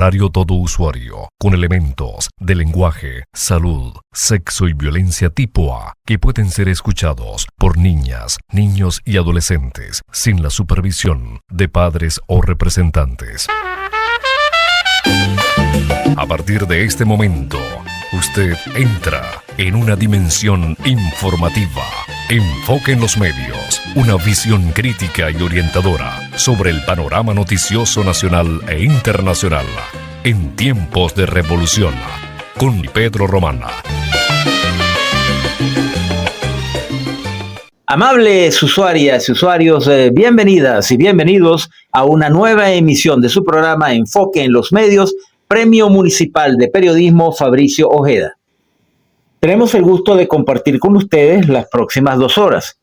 horario todo usuario, con elementos de lenguaje, salud, sexo y violencia tipo A, que pueden ser escuchados por niñas, niños y adolescentes, sin la supervisión de padres o representantes. A partir de este momento, usted entra en una dimensión informativa. Enfoque en los medios, una visión crítica y orientadora sobre el panorama noticioso nacional e internacional en tiempos de revolución, con Pedro Román. Amables usuarias y usuarios, bienvenidas y bienvenidos a una nueva emisión de su programa Enfoque en los Medios, Premio Municipal de Periodismo Fabricio Ojeda. Tenemos el gusto de compartir con ustedes las próximas 2 horas.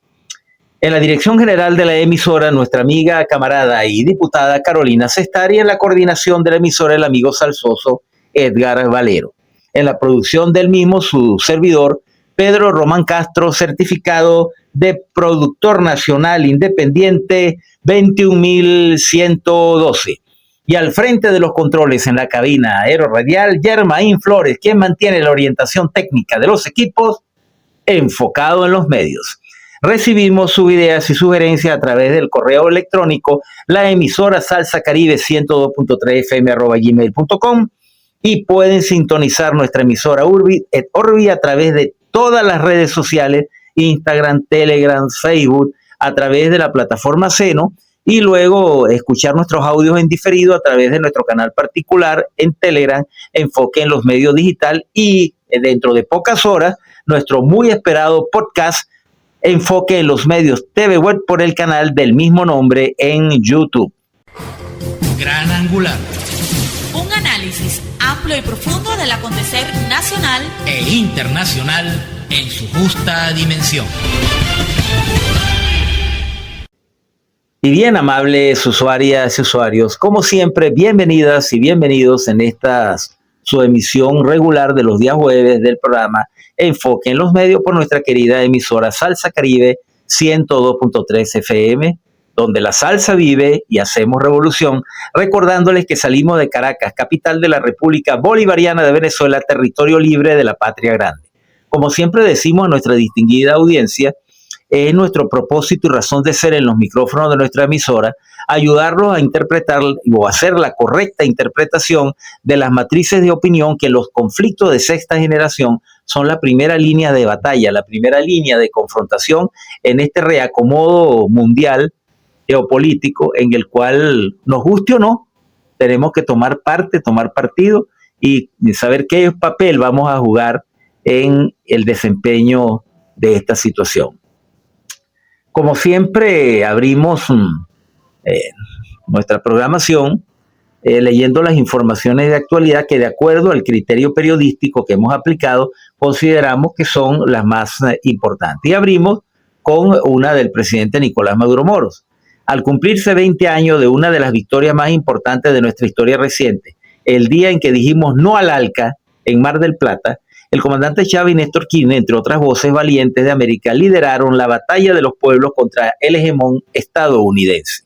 En la dirección general de la emisora, nuestra amiga, camarada y diputada Carolina Cestari, y en la coordinación de la emisora, el amigo salsoso Edgar Valero. En la producción del mismo, su servidor, Pedro Román Castro, certificado de productor nacional independiente 21112. Y al frente de los controles en la cabina aeroradial, Germain Flores, quien mantiene la orientación técnica de los equipos enfocado en los medios. Recibimos sus ideas y sugerencias a través del correo electrónico, la emisora salsacaribe102.3fm@gmail.com, y pueden sintonizar nuestra emisora Urbi et Orbi a través de todas las redes sociales, Instagram, Telegram, Facebook, a través de la plataforma Seno, y luego escuchar nuestros audios en diferido a través de nuestro canal particular en Telegram, Enfoque en los Medios Digital, y dentro de pocas horas, nuestro muy esperado podcast, Enfoque en los Medios TV Web, por el canal del mismo nombre en YouTube. Gran Angular. Un análisis amplio y profundo del acontecer nacional e internacional en su justa dimensión. Y bien, amables usuarias y usuarios, como siempre, bienvenidas y bienvenidos en su emisión regular de los días jueves del programa Enfoque en los Medios por nuestra querida emisora Salsa Caribe 102.3 FM, donde la salsa vive y hacemos revolución, recordándoles que salimos de Caracas, capital de la República Bolivariana de Venezuela, territorio libre de la patria grande. Como siempre decimos a nuestra distinguida audiencia, es nuestro propósito y razón de ser en los micrófonos de nuestra emisora, ayudarlos a interpretar o hacer la correcta interpretación de las matrices de opinión que los conflictos de sexta generación son la primera línea de batalla, la primera línea de confrontación en este reacomodo mundial geopolítico en el cual, nos guste o no, tenemos que tomar parte, tomar partido y saber qué papel vamos a jugar en el desempeño de esta situación. Como siempre, abrimos nuestra programación leyendo las informaciones de actualidad que, de acuerdo al criterio periodístico que hemos aplicado, consideramos que son las más importantes. Y abrimos con una del presidente Nicolás Maduro Moros. Al cumplirse 20 años de una de las victorias más importantes de nuestra historia reciente, el día en que dijimos no al ALCA en Mar del Plata, el comandante Chávez y Néstor Kirchner, entre otras voces valientes de América, lideraron la batalla de los pueblos contra el hegemón estadounidense.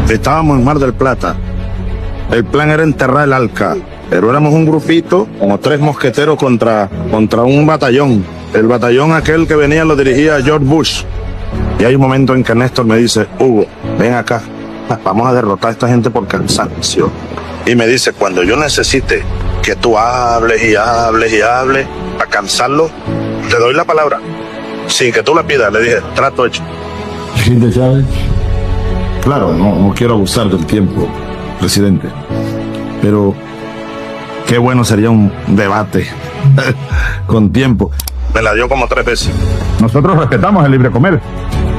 Estábamos en Mar del Plata. El plan era enterrar el ALCA, pero éramos un grupito, como 3 mosqueteros contra un batallón. El batallón aquel que venía lo dirigía George Bush. Y hay un momento en que Néstor me dice: Hugo, ven acá, vamos a derrotar a esta gente por cansancio. Y me dice: cuando yo necesite que tú hables y hables y hables a cansarlo, te doy la palabra, sin que tú la pidas. Le dije: trato hecho. Presidente Chávez, claro, no quiero abusar del tiempo, presidente, pero qué bueno sería un debate con tiempo. Me la dio como 3 veces. Nosotros respetamos el libre comercio.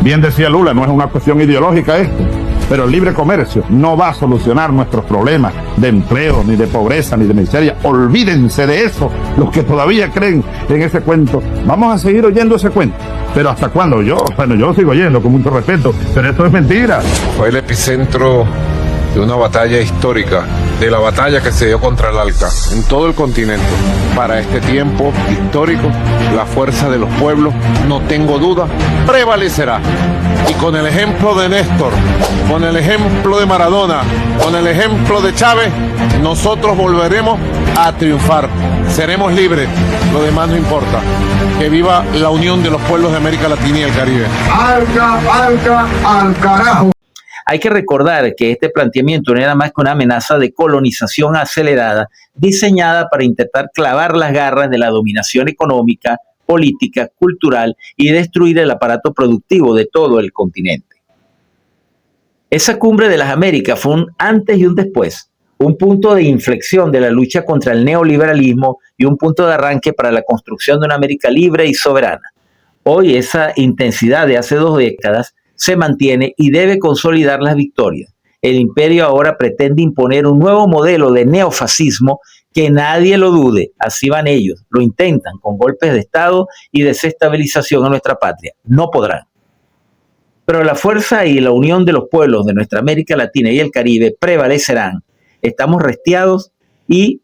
Bien decía Lula, no es una cuestión ideológica esto, pero el libre comercio no va a solucionar nuestros problemas de empleo, ni de pobreza, ni de miseria. Olvídense de eso, los que todavía creen en ese cuento. Vamos a seguir oyendo ese cuento. ¿Pero hasta cuándo? Yo lo sigo oyendo con mucho respeto, pero esto es mentira. Fue el epicentro de una batalla histórica de la batalla que se dio contra el ALCA en todo el continente. Para este tiempo histórico, la fuerza de los pueblos, no tengo duda, prevalecerá. Y con el ejemplo de Néstor, con el ejemplo de Maradona, con el ejemplo de Chávez, nosotros volveremos a triunfar. Seremos libres, lo demás no importa. Que viva la unión de los pueblos de América Latina y el Caribe. ¡Alca, alca, al carajo! Hay que recordar que este planteamiento no era más que una amenaza de colonización acelerada diseñada para intentar clavar las garras de la dominación económica, política, cultural y destruir el aparato productivo de todo el continente. Esa cumbre de las Américas fue un antes y un después, un punto de inflexión de la lucha contra el neoliberalismo y un punto de arranque para la construcción de una América libre y soberana. Hoy esa intensidad de hace 2 décadas se mantiene y debe consolidar las victorias. El imperio ahora pretende imponer un nuevo modelo de neofascismo que nadie lo dude, así van ellos, lo intentan con golpes de Estado y desestabilización en nuestra patria. No podrán. Pero la fuerza y la unión de los pueblos de nuestra América Latina y el Caribe prevalecerán. Estamos restiados y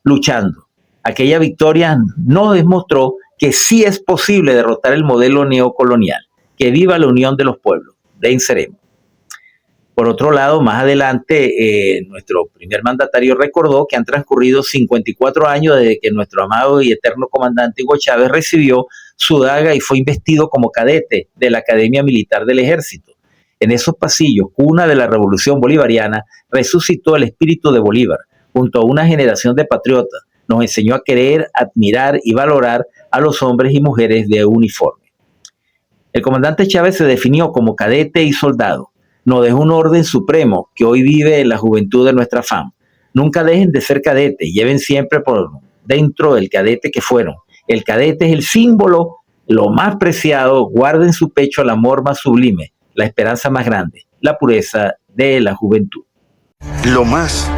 luchando. Aquella victoria nos demostró que sí es posible derrotar el modelo neocolonial. Que viva la unión de los pueblos. Venceremos. Por otro lado, más adelante, nuestro primer mandatario recordó que han transcurrido 54 años desde que nuestro amado y eterno comandante Hugo Chávez recibió su daga y fue investido como cadete de la Academia Militar del Ejército. En esos pasillos, cuna de la Revolución Bolivariana, resucitó el espíritu de Bolívar, junto a una generación de patriotas. Nos enseñó a querer, admirar y valorar a los hombres y mujeres de uniforme. El comandante Chávez se definió como cadete y soldado. Nos dejó un orden supremo que hoy vive en la juventud de nuestra FAM. Nunca dejen de ser cadetes, lleven siempre por dentro del cadete que fueron. El cadete es el símbolo, lo más preciado, guarda en su pecho el amor más sublime, la esperanza más grande, la pureza de la juventud. Lo más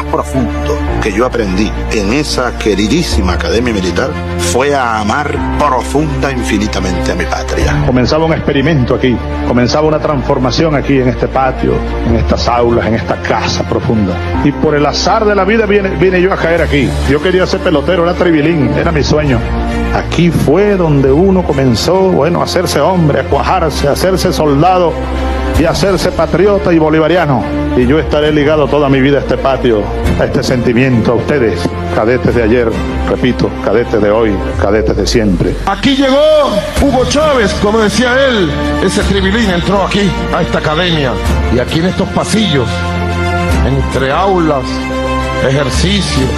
profundo que yo aprendí en esa queridísima Academia Militar fue a amar profunda infinitamente a mi patria. Comenzaba un experimento aquí, comenzaba una transformación aquí en este patio, en estas aulas, en esta casa profunda. Y por el azar de la vida vine yo a caer aquí. Yo quería ser pelotero, era tribilín, era mi sueño. Aquí fue donde uno comenzó, a hacerse hombre, a cuajarse, a hacerse soldado y a hacerse patriota y bolivariano. Y yo estaré ligado toda mi vida a este patio, a este sentimiento, a ustedes, cadetes de ayer, repito, cadetes de hoy, cadetes de siempre. Aquí llegó Hugo Chávez, como decía él, ese tribilín entró aquí, a esta academia, y aquí en estos pasillos, entre aulas, ejercicios,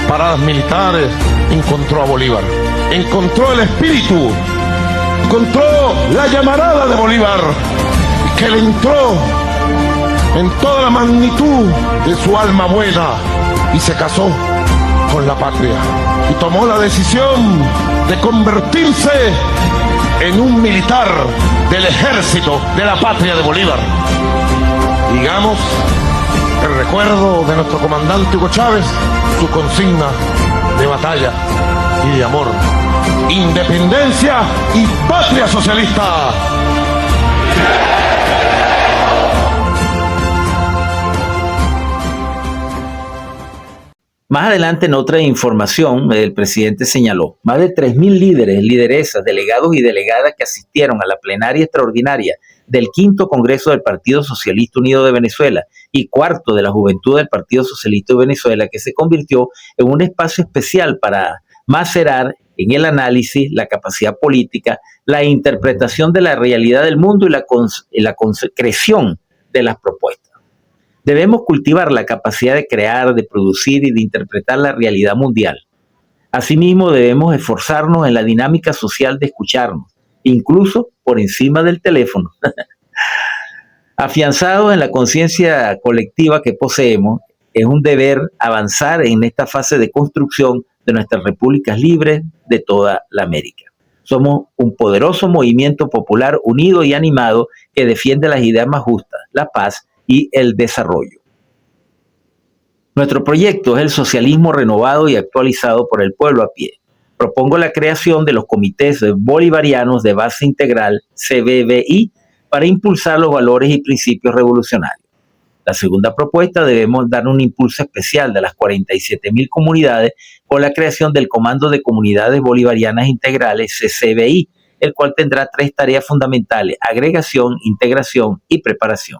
paradas militares, encontró a Bolívar, encontró el espíritu, encontró la llamarada de Bolívar, que le entró en toda la magnitud de su alma buena y se casó con la patria y tomó la decisión de convertirse en un militar del ejército de la patria de Bolívar. Digamos, el recuerdo de nuestro comandante Hugo Chávez, su consigna de batalla y de amor: independencia y patria socialista. Más adelante, en otra información, el presidente señaló más de 3.000 líderes, lideresas, delegados y delegadas que asistieron a la plenaria extraordinaria del 5º Congreso del Partido Socialista Unido de Venezuela y 4º de la Juventud del Partido Socialista de Venezuela, que se convirtió en un espacio especial para macerar en el análisis, la capacidad política, la interpretación de la realidad del mundo y la concreción de las propuestas. Debemos cultivar la capacidad de crear, de producir y de interpretar la realidad mundial. Asimismo, debemos esforzarnos en la dinámica social de escucharnos, incluso por encima del teléfono. Afianzados en la conciencia colectiva que poseemos, es un deber avanzar en esta fase de construcción de nuestras repúblicas libres de toda la América. Somos un poderoso movimiento popular unido y animado que defiende las ideas más justas, la paz y el desarrollo. Nuestro proyecto es el socialismo renovado y actualizado por el pueblo a pie. Propongo la creación de los comités bolivarianos de base integral, CBBI, para impulsar los valores y principios revolucionarios. La segunda propuesta, debemos dar un impulso especial de las 47.000 comunidades con la creación del Comando de Comunidades Bolivarianas Integrales, CCBI, el cual tendrá 3 tareas fundamentales: agregación, integración y preparación.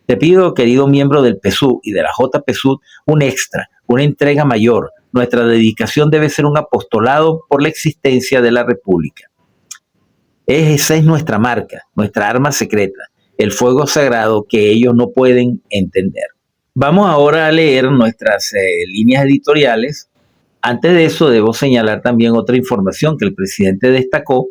Te pido, querido miembro del PSUV y de la JPSUV, un extra, una entrega mayor. Nuestra dedicación debe ser un apostolado por la existencia de la República. Esa es nuestra marca, nuestra arma secreta, el fuego sagrado que ellos no pueden entender. Vamos ahora a leer nuestras líneas editoriales. Antes de eso, debo señalar también otra información que el presidente destacó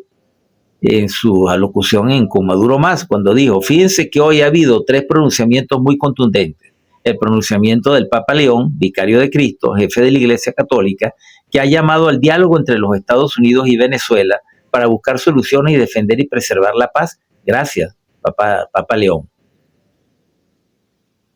en su alocución con Maduro Más, cuando dijo: fíjense que hoy ha habido 3 pronunciamientos muy contundentes. El pronunciamiento del Papa León, vicario de Cristo, jefe de la Iglesia Católica, que ha llamado al diálogo entre los Estados Unidos y Venezuela para buscar soluciones y defender y preservar la paz. Gracias, Papa León.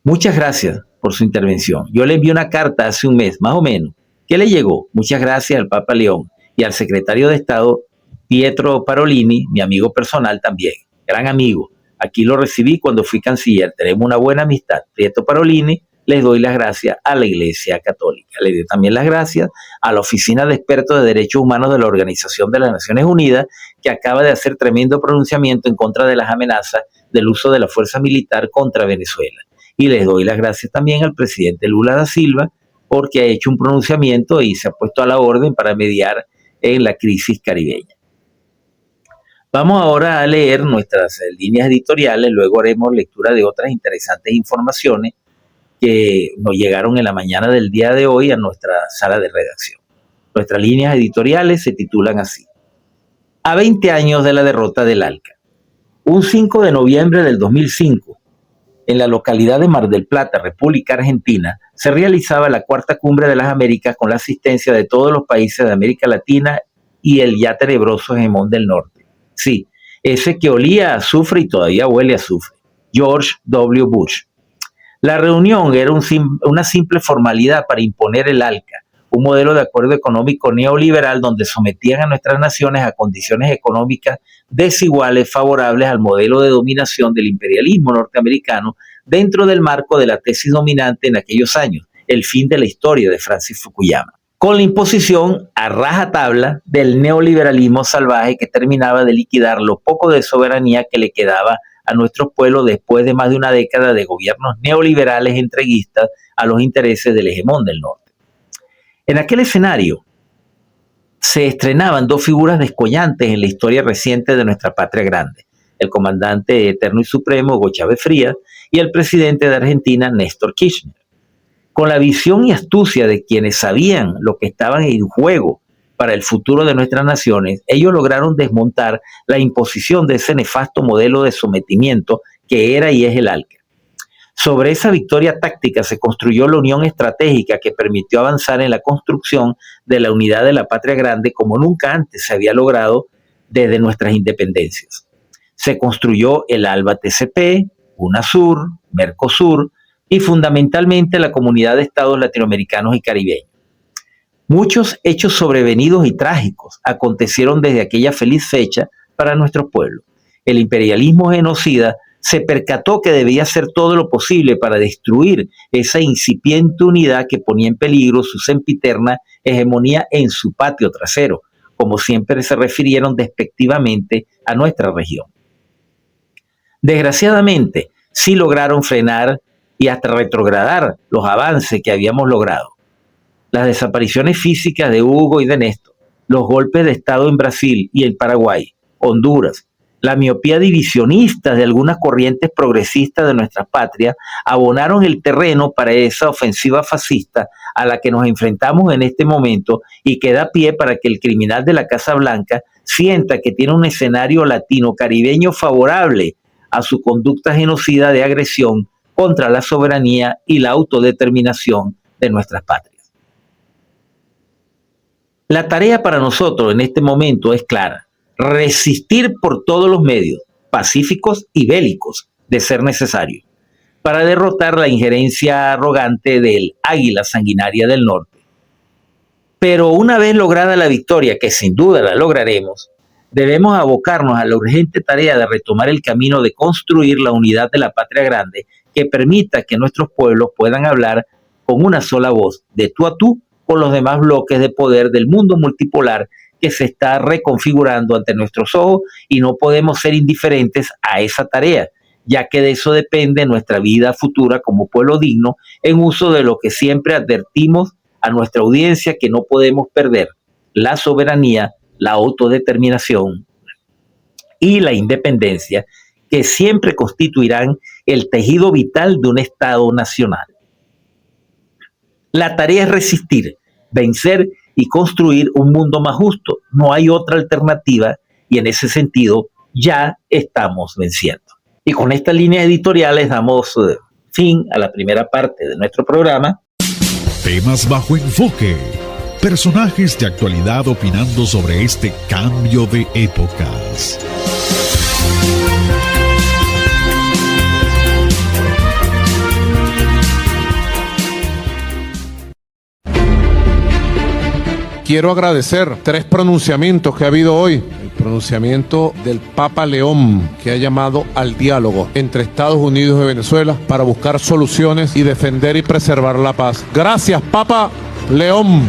Muchas gracias por su intervención. Yo le envié una carta hace un mes, más o menos. ¿Qué le llegó? Muchas gracias al Papa León y al secretario de Estado, Pietro Parolini, mi amigo personal también, gran amigo. Aquí lo recibí cuando fui canciller. Tenemos una buena amistad. Pietro Parolini, les doy las gracias a la Iglesia Católica. Le doy también las gracias a la Oficina de Expertos de Derechos Humanos de la Organización de las Naciones Unidas, que acaba de hacer tremendo pronunciamiento en contra de las amenazas del uso de la fuerza militar contra Venezuela. Y les doy las gracias también al presidente Lula da Silva, porque ha hecho un pronunciamiento y se ha puesto a la orden para mediar en la crisis caribeña. Vamos ahora a leer nuestras líneas editoriales, luego haremos lectura de otras interesantes informaciones que nos llegaron en la mañana del día de hoy a nuestra sala de redacción. Nuestras líneas editoriales se titulan así: a 20 años de la derrota del ALCA. Un 5 de noviembre del 2005, en la localidad de Mar del Plata, República Argentina, se realizaba la 4ª Cumbre de las Américas con la asistencia de todos los países de América Latina y el ya tenebroso hegemón del norte. Sí, ese que olía a azufre y todavía huele a azufre, George W. Bush. La reunión era una simple formalidad para imponer el ALCA, un modelo de acuerdo económico neoliberal donde sometían a nuestras naciones a condiciones económicas desiguales favorables al modelo de dominación del imperialismo norteamericano dentro del marco de la tesis dominante en aquellos años, el fin de la historia de Francis Fukuyama, con la imposición a rajatabla del neoliberalismo salvaje que terminaba de liquidar lo poco de soberanía que le quedaba a nuestro pueblo después de más de una década de gobiernos neoliberales entreguistas a los intereses del hegemón del norte. En aquel escenario se estrenaban 2 figuras descollantes en la historia reciente de nuestra patria grande: el comandante eterno y supremo Hugo Chávez Frías y el presidente de Argentina, Néstor Kirchner. Con la visión y astucia de quienes sabían lo que estaba en juego para el futuro de nuestras naciones, ellos lograron desmontar la imposición de ese nefasto modelo de sometimiento que era y es el ALCA. Sobre esa victoria táctica se construyó la unión estratégica que permitió avanzar en la construcción de la unidad de la patria grande como nunca antes se había logrado desde nuestras independencias. Se construyó el ALBA-TCP, UNASUR, Mercosur y fundamentalmente la Comunidad de Estados Latinoamericanos y Caribeños. Muchos hechos sobrevenidos y trágicos acontecieron desde aquella feliz fecha para nuestro pueblo. El imperialismo genocida se percató que debía hacer todo lo posible para destruir esa incipiente unidad que ponía en peligro su sempiterna hegemonía en su patio trasero, como siempre se refirieron despectivamente a nuestra región. Desgraciadamente, sí lograron frenar y hasta retrogradar los avances que habíamos logrado. Las desapariciones físicas de Hugo y de Néstor, los golpes de Estado en Brasil y en Paraguay, Honduras, la miopía divisionista de algunas corrientes progresistas de nuestra patria abonaron el terreno para esa ofensiva fascista a la que nos enfrentamos en este momento y que da pie para que el criminal de la Casa Blanca sienta que tiene un escenario latino-caribeño favorable a su conducta genocida de agresión contra la soberanía y la autodeterminación de nuestras patrias. La tarea para nosotros en este momento es clara: resistir por todos los medios, pacíficos y bélicos, de ser necesario, para derrotar la injerencia arrogante del águila sanguinaria del norte. Pero una vez lograda la victoria, que sin duda la lograremos, debemos abocarnos a la urgente tarea de retomar el camino de construir la unidad de la patria grande que permita que nuestros pueblos puedan hablar con una sola voz, de tú a tú, con los demás bloques de poder del mundo multipolar que se está reconfigurando ante nuestros ojos, y no podemos ser indiferentes a esa tarea, ya que de eso depende nuestra vida futura como pueblo digno, en uso de lo que siempre advertimos a nuestra audiencia que no podemos perder: la soberanía, la autodeterminación y la independencia, que siempre constituirán el tejido vital de un Estado nacional. La tarea es resistir, vencer y construir un mundo más justo. No hay otra alternativa, y en ese sentido ya estamos venciendo. Y con estas líneas editoriales damos fin a la primera parte de nuestro programa. Temas bajo enfoque. Personajes de actualidad opinando sobre este cambio de épocas. Quiero agradecer 3 pronunciamientos que ha habido hoy. El pronunciamiento del Papa León, que ha llamado al diálogo entre Estados Unidos y Venezuela para buscar soluciones y defender y preservar la paz. Gracias, Papa León.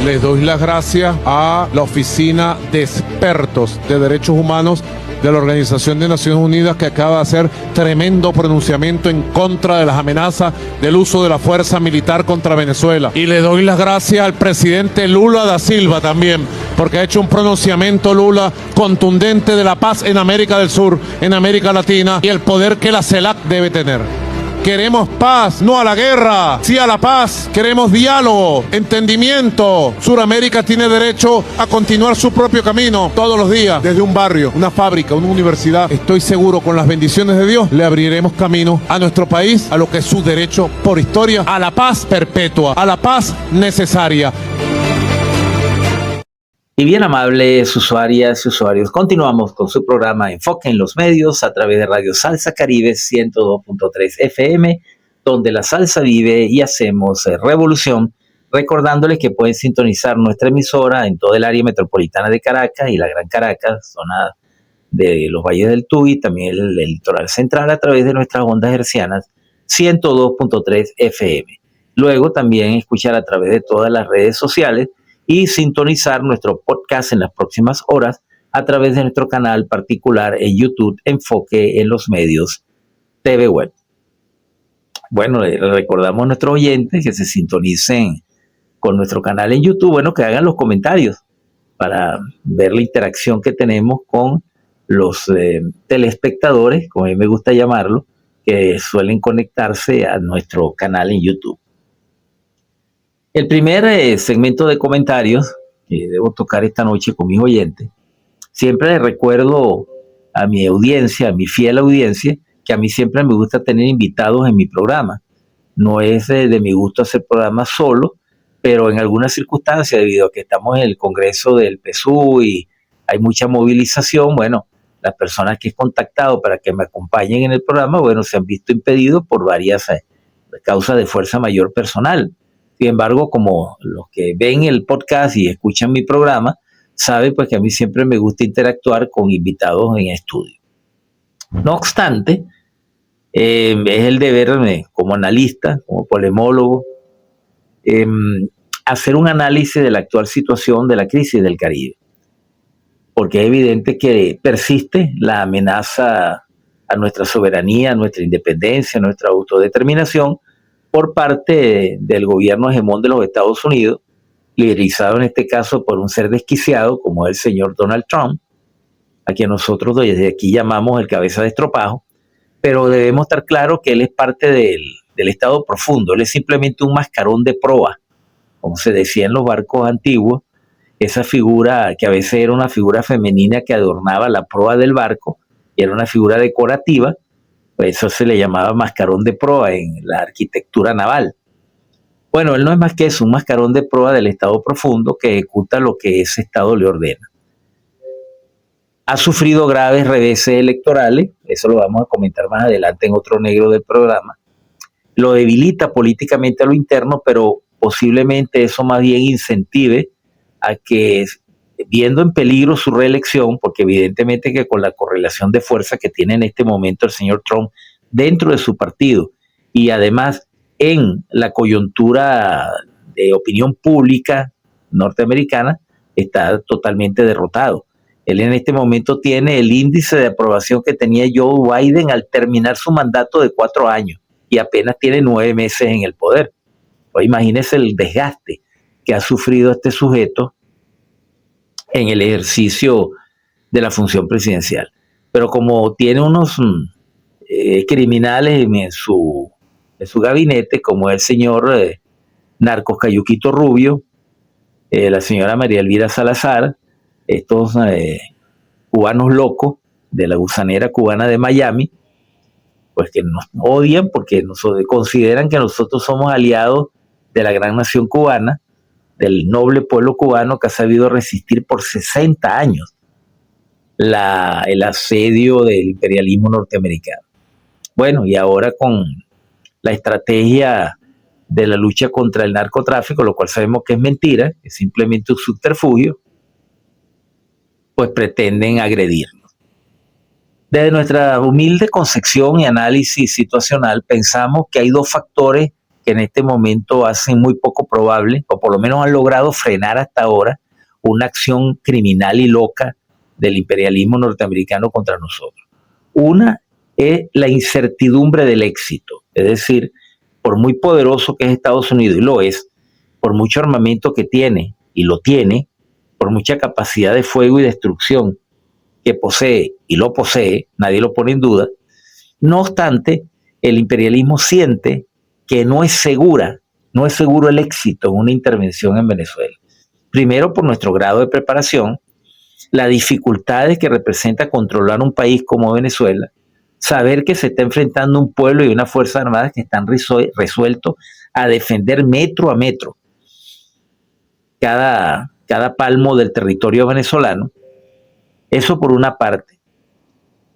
Les doy las gracias a la Oficina de Expertos de Derechos Humanos de la Organización de Naciones Unidas, que acaba de hacer tremendo pronunciamiento en contra de las amenazas del uso de la fuerza militar contra Venezuela. Y le doy las gracias al presidente Lula da Silva también, porque ha hecho un pronunciamiento, Lula, contundente de la paz en América del Sur, en América Latina, y el poder que la CELAC debe tener. Queremos paz, no a la guerra, sí a la paz. Queremos diálogo, entendimiento. Suramérica tiene derecho a continuar su propio camino todos los días, desde un barrio, una fábrica, una universidad. Estoy seguro, con las bendiciones de Dios, le abriremos camino a nuestro país, a lo que es su derecho por historia, a la paz perpetua, a la paz necesaria. Y bien, amables usuarias y usuarios, continuamos con su programa Enfoque en los Medios a través de Radio Salsa Caribe 102.3 FM, donde la salsa vive y hacemos revolución, recordándoles que pueden sintonizar nuestra emisora en todo el área metropolitana de Caracas y la Gran Caracas, zona de los Valles del Tuy, también el litoral central, a través de nuestras ondas hercianas 102.3 FM. Luego también escuchar a través de todas las redes sociales y sintonizar nuestro podcast en las próximas horas a través de nuestro canal particular en YouTube, Enfoque en los Medios TV Web. Bueno, recordamos a nuestros oyentes que se sintonicen con nuestro canal en YouTube, bueno, que hagan los comentarios para ver la interacción que tenemos con los telespectadores, como a mí me gusta llamarlo, que suelen conectarse a nuestro canal en YouTube. El primer segmento de comentarios que debo tocar esta noche con mis oyentes, siempre les recuerdo a mi audiencia, a mi fiel audiencia, que a mí siempre me gusta tener invitados en mi programa. No es de mi gusto hacer programas solo, pero en algunas circunstancias, debido a que estamos en el Congreso del PSUV y hay mucha movilización, bueno, las personas que he contactado para que me acompañen en el programa, bueno, se han visto impedidos por varias causas de fuerza mayor personal. Sin embargo, como los que ven el podcast y escuchan mi programa, saben pues que a mí siempre me gusta interactuar con invitados en estudio. No obstante, es el deber como analista, como polemólogo, hacer un análisis de la actual situación de la crisis del Caribe. Porque es evidente que persiste la amenaza a nuestra soberanía, a nuestra independencia, a nuestra autodeterminación, por parte del gobierno hegemón de los Estados Unidos, liderizado en este caso por un ser desquiciado como el señor Donald Trump, a quien nosotros desde aquí llamamos el cabeza de estropajo, pero debemos estar claros que él es parte del Estado profundo, él es simplemente un mascarón de proa, como se decía en los barcos antiguos, esa figura que a veces era una figura femenina que adornaba la proa del barco, y era una figura decorativa. Eso se le llamaba mascarón de proa en la arquitectura naval. Bueno, él no es más que eso, un mascarón de proa del Estado profundo que ejecuta lo que ese Estado le ordena. Ha sufrido graves reveses electorales, eso lo vamos a comentar más adelante en otro negro del programa. Lo debilita políticamente a lo interno, pero posiblemente eso más bien incentive a que, viendo en peligro su reelección, porque evidentemente que con la correlación de fuerza que tiene en este momento el señor Trump dentro de su partido y además en la coyuntura de opinión pública norteamericana está totalmente derrotado. Él en este momento tiene el índice de aprobación que tenía Joe Biden al terminar su mandato de 4 años y apenas tiene 9 meses en el poder. Pues imagínese el desgaste que ha sufrido este sujeto en el ejercicio de la función presidencial. Pero como tiene unos criminales en su gabinete, como el señor Narcos Cayuquito Rubio, la señora María Elvira Salazar, estos cubanos locos de la gusanera cubana de Miami, pues que nos odian porque consideran que nosotros somos aliados de la gran nación cubana, del noble pueblo cubano que ha sabido resistir por 60 años el asedio del imperialismo norteamericano. Bueno, y ahora con la estrategia de la lucha contra el narcotráfico, lo cual sabemos que es mentira, es simplemente un subterfugio, pues pretenden agredirnos. Desde nuestra humilde concepción y análisis situacional, pensamos que hay 2 factores que en este momento hacen muy poco probable, o por lo menos han logrado frenar hasta ahora, una acción criminal y loca del imperialismo norteamericano contra nosotros. Una es la incertidumbre del éxito, es decir, por muy poderoso que es Estados Unidos, y lo es, por mucho armamento que tiene, y lo tiene, por mucha capacidad de fuego y destrucción que posee, y lo posee, nadie lo pone en duda, no obstante, el imperialismo siente que no es seguro el éxito en una intervención en Venezuela. Primero, por nuestro grado de preparación, las dificultades que representa controlar un país como Venezuela, saber que se está enfrentando un pueblo y unas fuerzas armadas que están resueltos a defender metro a metro cada palmo del territorio venezolano. Eso por una parte.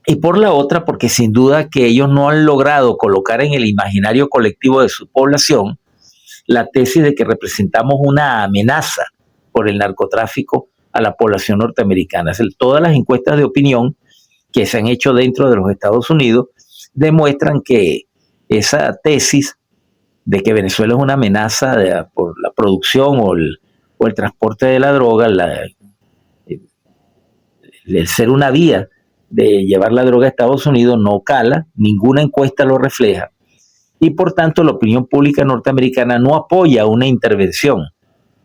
Y por la otra, porque sin duda que ellos no han logrado colocar en el imaginario colectivo de su población la tesis de que representamos una amenaza por el narcotráfico a la población norteamericana. Todas las encuestas de opinión que se han hecho dentro de los Estados Unidos demuestran que esa tesis de que Venezuela es una amenaza por la producción o el transporte de la droga, el ser una vía de llevar la droga a Estados Unidos no cala, ninguna encuesta lo refleja, y por tanto la opinión pública norteamericana no apoya una intervención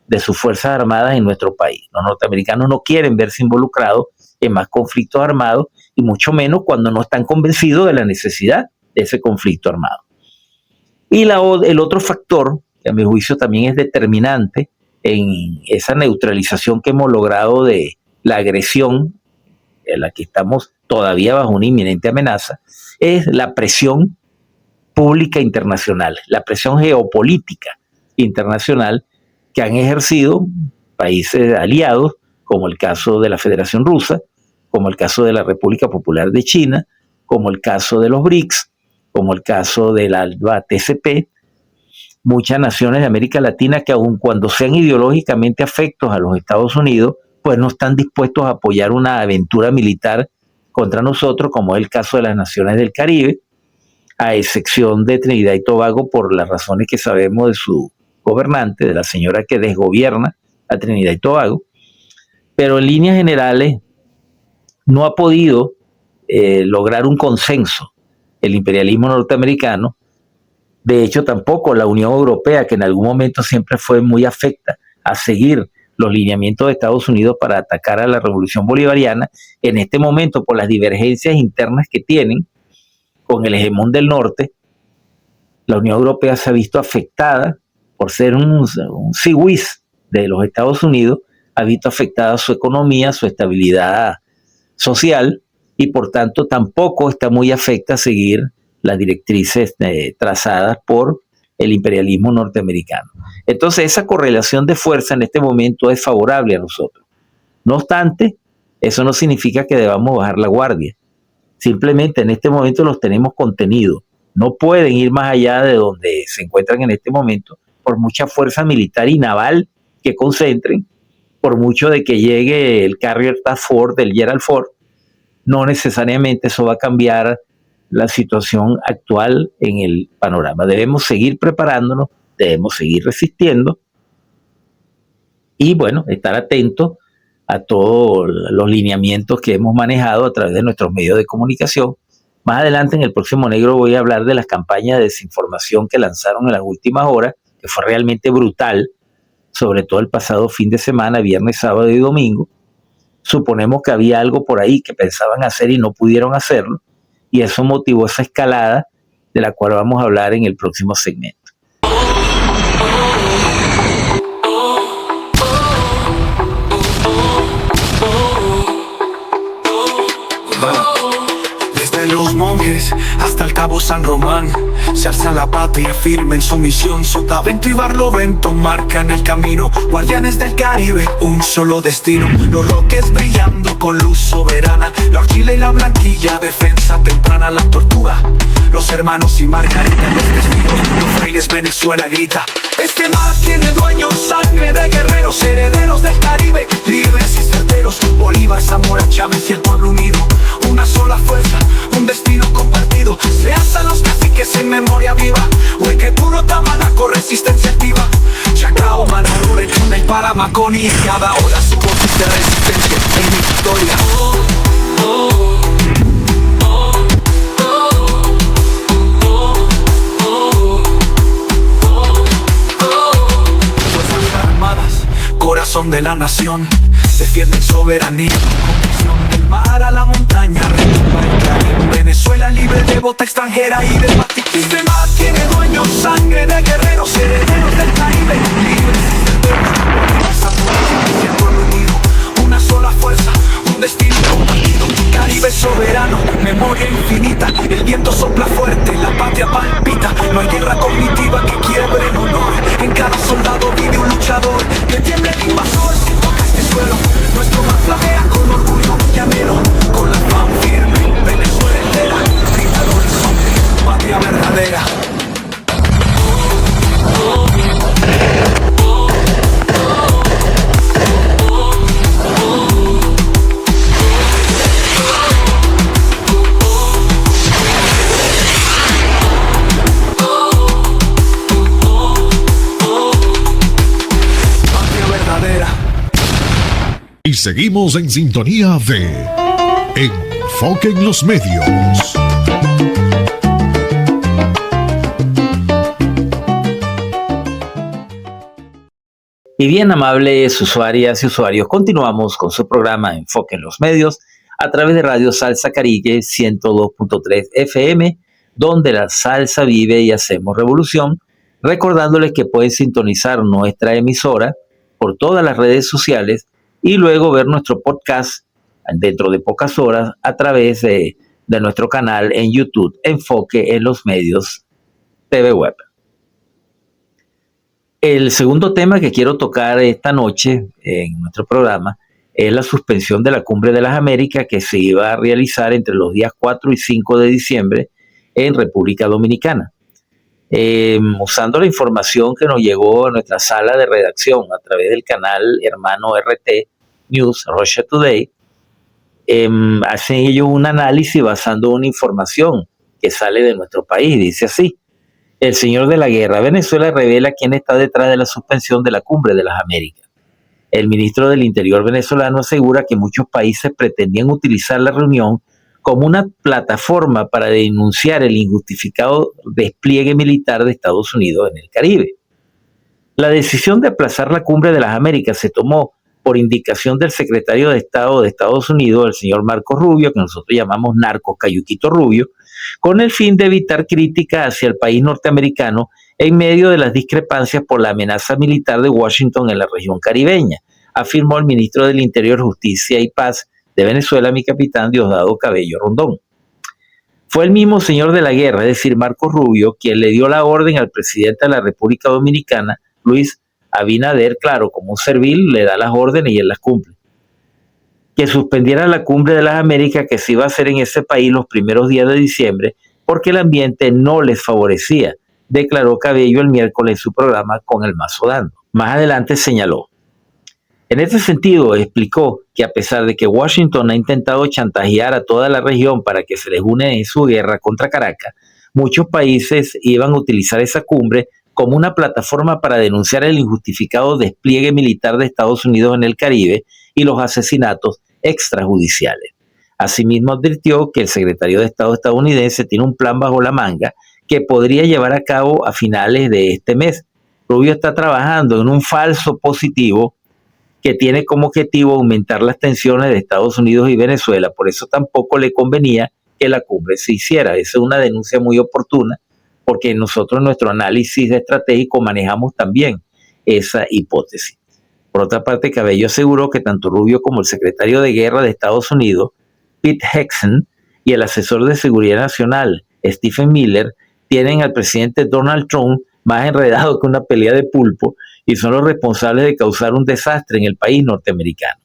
de sus Fuerzas Armadas en nuestro país. Los norteamericanos no quieren verse involucrados en más conflictos armados, y mucho menos cuando no están convencidos de la necesidad de ese conflicto armado. Y el otro factor, que a mi juicio también es determinante en esa neutralización que hemos logrado de la agresión, en la que estamos todavía bajo una inminente amenaza, es la presión pública internacional, la presión geopolítica internacional que han ejercido países aliados, como el caso de la Federación Rusa, como el caso de la República Popular de China, como el caso de los BRICS, como el caso de la TCP, muchas naciones de América Latina que aun cuando sean ideológicamente afectos a los Estados Unidos, pues no están dispuestos a apoyar una aventura militar contra nosotros, como es el caso de las naciones del Caribe, a excepción de Trinidad y Tobago por las razones que sabemos de su gobernante, de la señora que desgobierna a Trinidad y Tobago. Pero en líneas generales no ha podido lograr un consenso el imperialismo norteamericano. De hecho, tampoco la Unión Europea, que en algún momento siempre fue muy afecta a seguir los lineamientos de Estados Unidos para atacar a la revolución bolivariana, en este momento, por las divergencias internas que tienen con el hegemón del norte, la Unión Europea se ha visto afectada por ser un siwis de los Estados Unidos, ha visto afectada su economía, su estabilidad social, y por tanto tampoco está muy afecta a seguir las directrices trazadas por el imperialismo norteamericano. Entonces esa correlación de fuerza en este momento es favorable a nosotros. No obstante, eso no significa que debamos bajar la guardia. Simplemente en este momento los tenemos contenidos. No pueden ir más allá de donde se encuentran en este momento, por mucha fuerza militar y naval que concentren, por mucho de que llegue el Carrier Task Force del Gerald Ford, no necesariamente eso va a cambiar la situación actual en el panorama. Debemos seguir preparándonos, debemos seguir resistiendo y, bueno, estar atentos a todos los lineamientos que hemos manejado a través de nuestros medios de comunicación. Más adelante, en el próximo Negro, voy a hablar de las campañas de desinformación que lanzaron en las últimas horas, que fue realmente brutal, sobre todo el pasado fin de semana, viernes, sábado y domingo. Suponemos que había algo por ahí que pensaban hacer y no pudieron hacerlo, y eso motivó esa escalada de la cual vamos a hablar en el próximo segmento. Los monjes hasta el Cabo San Román, se alza la patria firme en su misión. Sotavento y Barlovento marcan el camino, guardianes del Caribe, un solo destino. Los roques brillando con luz soberana, la horquilla y la blanquilla, defensa temprana. La tortuga, los hermanos y Margarita, los testigos, los frailes, Venezuela grita. Este mar tiene dueños, sangre de guerreros, herederos del Caribe, libres y certeros. Bolívar, Zamora, Chávez y el pueblo unido, una sola fuerza, un destino compartido. Se alzan los caciques en memoria viva, Hueque, Puro, Tamanaco, resistencia activa. Chacao, Manarure, Tuna y Paramaconi, cada hora su voz de resistencia en mi historia. Fuerzas Armadas, corazón de la nación, defienden soberanía, condición del mar a la montaña, retumba el Caribe. Venezuela libre de bota extranjera y de patitín. Este mar tiene dueños, sangre de guerreros, herederos del Caribe, libres y certeros. El pueblo unido, una sola fuerza, un destino compartido. Caribe soberano, memoria infinita, el viento sopla fuerte, la patria palpita. No hay guerra cognitiva que quiebre el honor, en cada soldado vive un luchador. Que tiemble el invasor si toca este suelo, nuestro mar flamea con orgullo llanero, con la pan firme, Venezuela entera, grita el horizonte, patria verdadera. Y seguimos en sintonía de Enfoque en los Medios. Y bien, amables usuarias y usuarios, continuamos con su programa Enfoque en los Medios a través de Radio Salsa Caribe 102.3 FM, donde la salsa vive y hacemos revolución. Recordándoles que pueden sintonizar nuestra emisora por todas las redes sociales y luego ver nuestro podcast dentro de pocas horas a través de nuestro canal en YouTube, Enfoque en los Medios TV Web. El segundo tema que quiero tocar esta noche en nuestro programa es la suspensión de la Cumbre de las Américas que se iba a realizar entre los días 4 y 5 de diciembre en República Dominicana. Usando la información que nos llegó a nuestra sala de redacción a través del canal hermano RT News, Russia Today, hacen ellos un análisis basando una información que sale de nuestro país. Dice así: el señor de la guerra, Venezuela revela quién está detrás de la suspensión de la Cumbre de las Américas. El ministro del Interior venezolano asegura que muchos países pretendían utilizar la reunión como una plataforma para denunciar el injustificado despliegue militar de Estados Unidos en el Caribe. La decisión de aplazar la Cumbre de las Américas se tomó por indicación del secretario de Estado de Estados Unidos, el señor Marco Rubio, que nosotros llamamos Narcos Cayuquito Rubio, con el fin de evitar críticas hacia el país norteamericano en medio de las discrepancias por la amenaza militar de Washington en la región caribeña, afirmó el ministro del Interior, Justicia y Paz de Venezuela, mi capitán Diosdado Cabello Rondón. Fue el mismo señor de la guerra, es decir, Marco Rubio, quien le dio la orden al presidente de la República Dominicana, Luis Abinader, claro, como un servil, le da las órdenes y él las cumple, que suspendiera la Cumbre de las Américas que se iba a hacer en ese país los primeros días de diciembre porque el ambiente no les favorecía, declaró Cabello el miércoles en su programa Con el Mazo Dando. Más adelante señaló: En ese sentido, explicó que a pesar de que Washington ha intentado chantajear a toda la región para que se les une en su guerra contra Caracas, muchos países iban a utilizar esa cumbre como una plataforma para denunciar el injustificado despliegue militar de Estados Unidos en el Caribe y los asesinatos extrajudiciales. Asimismo, advirtió que el secretario de Estado estadounidense tiene un plan bajo la manga que podría llevar a cabo a finales de este mes. Rubio está trabajando en un falso positivo que tiene como objetivo aumentar las tensiones de Estados Unidos y Venezuela. Por eso tampoco le convenía que la cumbre se hiciera. Esa es una denuncia muy oportuna, porque nosotros en nuestro análisis estratégico manejamos también esa hipótesis. Por otra parte, Cabello aseguró que tanto Rubio como el secretario de Guerra de Estados Unidos, Pete Hegseth, y el asesor de Seguridad Nacional, Stephen Miller, tienen al presidente Donald Trump más enredado que una pelea de pulpo y son los responsables de causar un desastre en el país norteamericano.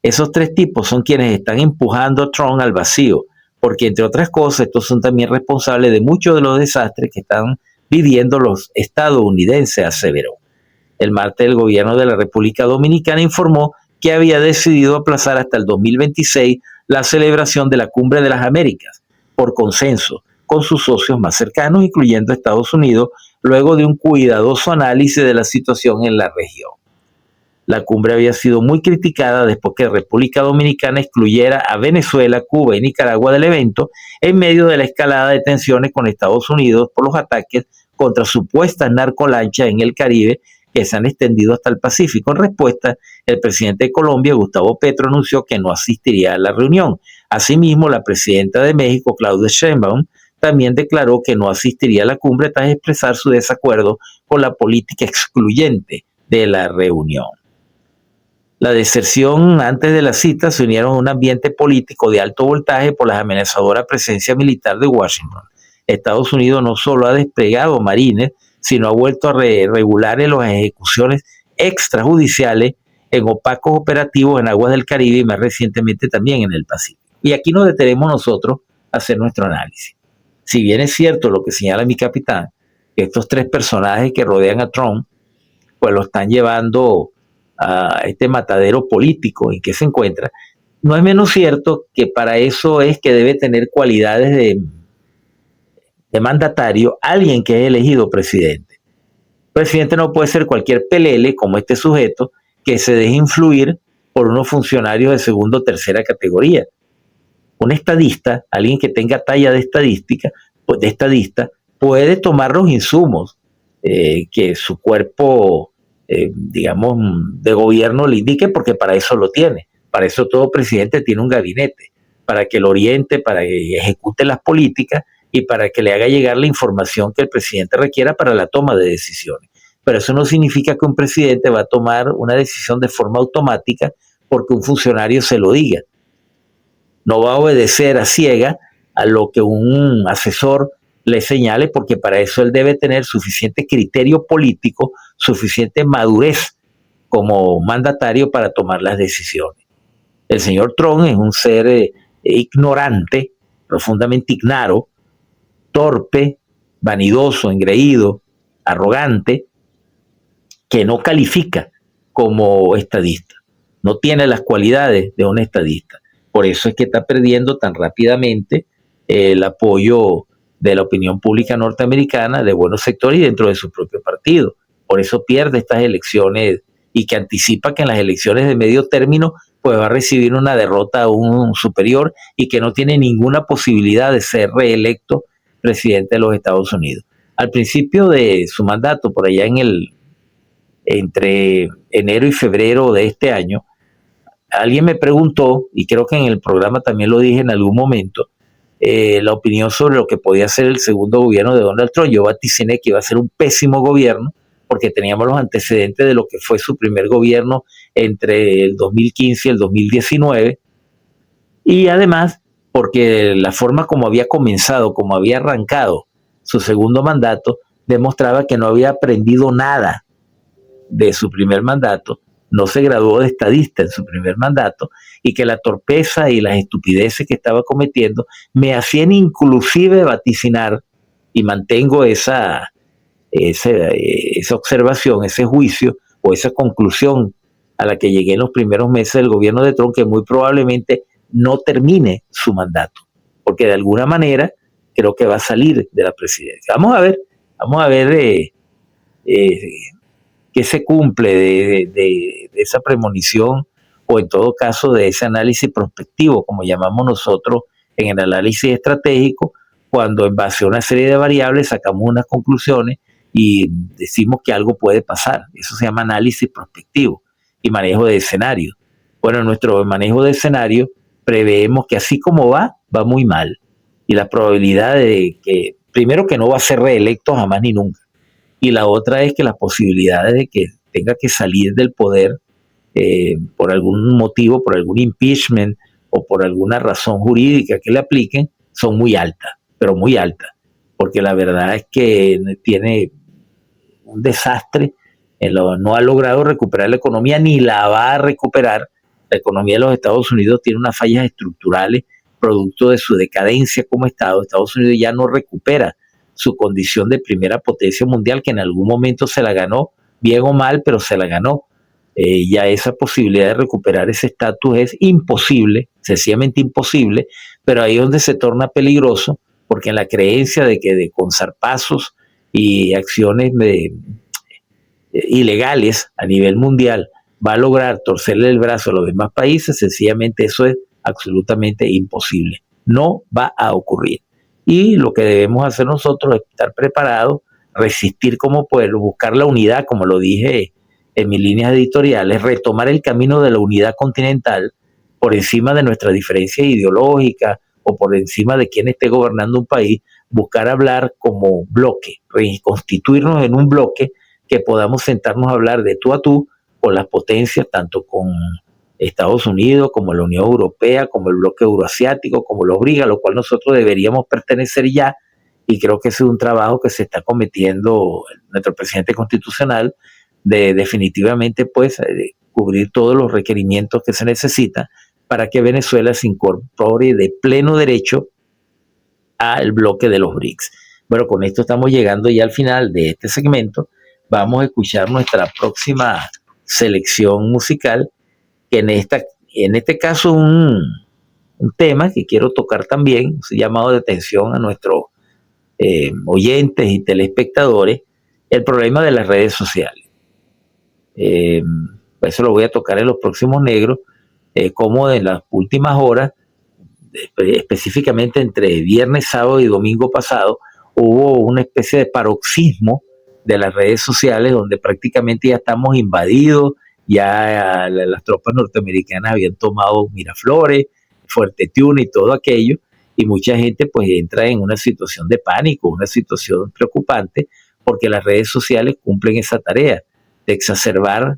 Esos tres tipos son quienes están empujando a Trump al vacío, porque entre otras cosas estos son también responsables de muchos de los desastres que están viviendo los estadounidenses, aseveró. El martes el gobierno de la República Dominicana informó que había decidido aplazar hasta el 2026 la celebración de la Cumbre de las Américas, por consenso con sus socios más cercanos, incluyendo Estados Unidos, luego de un cuidadoso análisis de la situación en la región. La cumbre había sido muy criticada después que República Dominicana excluyera a Venezuela, Cuba y Nicaragua del evento en medio de la escalada de tensiones con Estados Unidos por los ataques contra supuestas narcolanchas en el Caribe que se han extendido hasta el Pacífico. En respuesta, el presidente de Colombia, Gustavo Petro, anunció que no asistiría a la reunión. Asimismo, la presidenta de México, Claudia Sheinbaum, también declaró que no asistiría a la cumbre tras expresar su desacuerdo con la política excluyente de la reunión. La deserción antes de la cita se unieron a un ambiente político de alto voltaje por la amenazadora presencia militar de Washington. Estados Unidos no solo ha desplegado marines, sino ha vuelto a regular en las ejecuciones extrajudiciales en opacos operativos en aguas del Caribe y más recientemente también en el Pacífico. Y aquí nos detenemos nosotros a hacer nuestro análisis. Si bien es cierto lo que señala mi capitán, que estos tres personajes que rodean a Trump, pues lo están llevando a este matadero político en que se encuentra, no es menos cierto que para eso es que debe tener cualidades de mandatario alguien que es elegido presidente. El presidente no puede ser cualquier pelele como este sujeto que se deje influir por unos funcionarios de segunda o tercera categoría. Un estadista, alguien que tenga talla de estadista, puede tomar los insumos que su cuerpo, digamos, de gobierno le indique, porque para eso lo tiene. Para eso todo presidente tiene un gabinete, para que lo oriente, para que ejecute las políticas y para que le haga llegar la información que el presidente requiera para la toma de decisiones. Pero eso no significa que un presidente va a tomar una decisión de forma automática porque un funcionario se lo diga. No va a obedecer a ciega a lo que un asesor le señale, porque para eso él debe tener suficiente criterio político, suficiente madurez como mandatario para tomar las decisiones. El señor Trump es un ser ignorante, profundamente ignaro, torpe, vanidoso, engreído, arrogante, que no califica como estadista. No tiene las cualidades de un estadista. Por eso es que está perdiendo tan rápidamente el apoyo de la opinión pública norteamericana, de buenos sectores y dentro de su propio partido. Por eso pierde estas elecciones y que anticipa que en las elecciones de medio término pues va a recibir una derrota aún superior y que no tiene ninguna posibilidad de ser reelecto presidente de los Estados Unidos. Al principio de su mandato, por allá entre enero y febrero de este año, alguien me preguntó, y creo que en el programa también lo dije en algún momento, la opinión sobre lo que podía ser el segundo gobierno de Donald Trump. Yo vaticiné que iba a ser un pésimo gobierno, porque teníamos los antecedentes de lo que fue su primer gobierno entre el 2015 y el 2019, y además porque la forma como había comenzado, como había arrancado su segundo mandato, demostraba que no había aprendido nada de su primer mandato, no se graduó de estadista en su primer mandato, y que la torpeza y las estupideces que estaba cometiendo me hacían inclusive vaticinar, y mantengo esa observación, ese juicio o esa conclusión a la que llegué en los primeros meses del gobierno de Trump, que muy probablemente no termine su mandato, porque de alguna manera creo que va a salir de la presidencia. Vamos a ver qué se cumple de esa premonición, o en todo caso de ese análisis prospectivo, como llamamos nosotros en el análisis estratégico, cuando en base a una serie de variables sacamos unas conclusiones y decimos que algo puede pasar. Eso se llama análisis prospectivo y manejo de escenario. Bueno, en nuestro manejo de escenario preveemos que así como va muy mal. Y la probabilidad de que, primero, que no va a ser reelecto jamás ni nunca. Y la otra es que las posibilidades de que tenga que salir del poder por algún motivo, por algún impeachment o por alguna razón jurídica que le apliquen, son muy altas, pero muy altas. Porque la verdad es que tiene un desastre, no ha logrado recuperar la economía ni la va a recuperar. La economía de los Estados Unidos tiene unas fallas estructurales producto de su decadencia como Estado. Estados Unidos ya no recupera su condición de primera potencia mundial, que en algún momento se la ganó, bien o mal, pero se la ganó. Ya esa posibilidad de recuperar ese estatus es imposible, sencillamente imposible, pero ahí es donde se torna peligroso, porque en la creencia de que con zarpazos y acciones ilegales a nivel mundial va a lograr torcerle el brazo a los demás países, sencillamente eso es absolutamente imposible. No va a ocurrir. Y lo que debemos hacer nosotros es estar preparados, resistir como pueblo, buscar la unidad, como lo dije en mis líneas editoriales, retomar el camino de la unidad continental por encima de nuestras diferencias ideológicas o por encima de quien esté gobernando un país, buscar hablar como bloque, reconstituirnos en un bloque que podamos sentarnos a hablar de tú a tú con las potencias, tanto con Estados Unidos, como la Unión Europea, como el bloque euroasiático, como los BRICS, a lo cual nosotros deberíamos pertenecer ya, y creo que ese es un trabajo que se está cometiendo nuestro presidente constitucional, de definitivamente pues cubrir todos los requerimientos que se necesitan para que Venezuela se incorpore de pleno derecho al bloque de los BRICS. Bueno, con esto estamos llegando ya al final de este segmento. Vamos a escuchar nuestra próxima selección musical, que en este caso un tema que quiero tocar también, un llamado de atención a nuestros oyentes y telespectadores, el problema de las redes sociales. Eso lo voy a tocar en los próximos negros, como en las últimas horas, específicamente entre viernes, sábado y domingo pasado, hubo una especie de paroxismo de las redes sociales donde prácticamente ya estamos invadidos, ya las tropas norteamericanas habían tomado Miraflores, Fuerte Tiuna y todo aquello, y mucha gente pues entra en una situación de pánico, una situación preocupante, porque las redes sociales cumplen esa tarea de exacerbar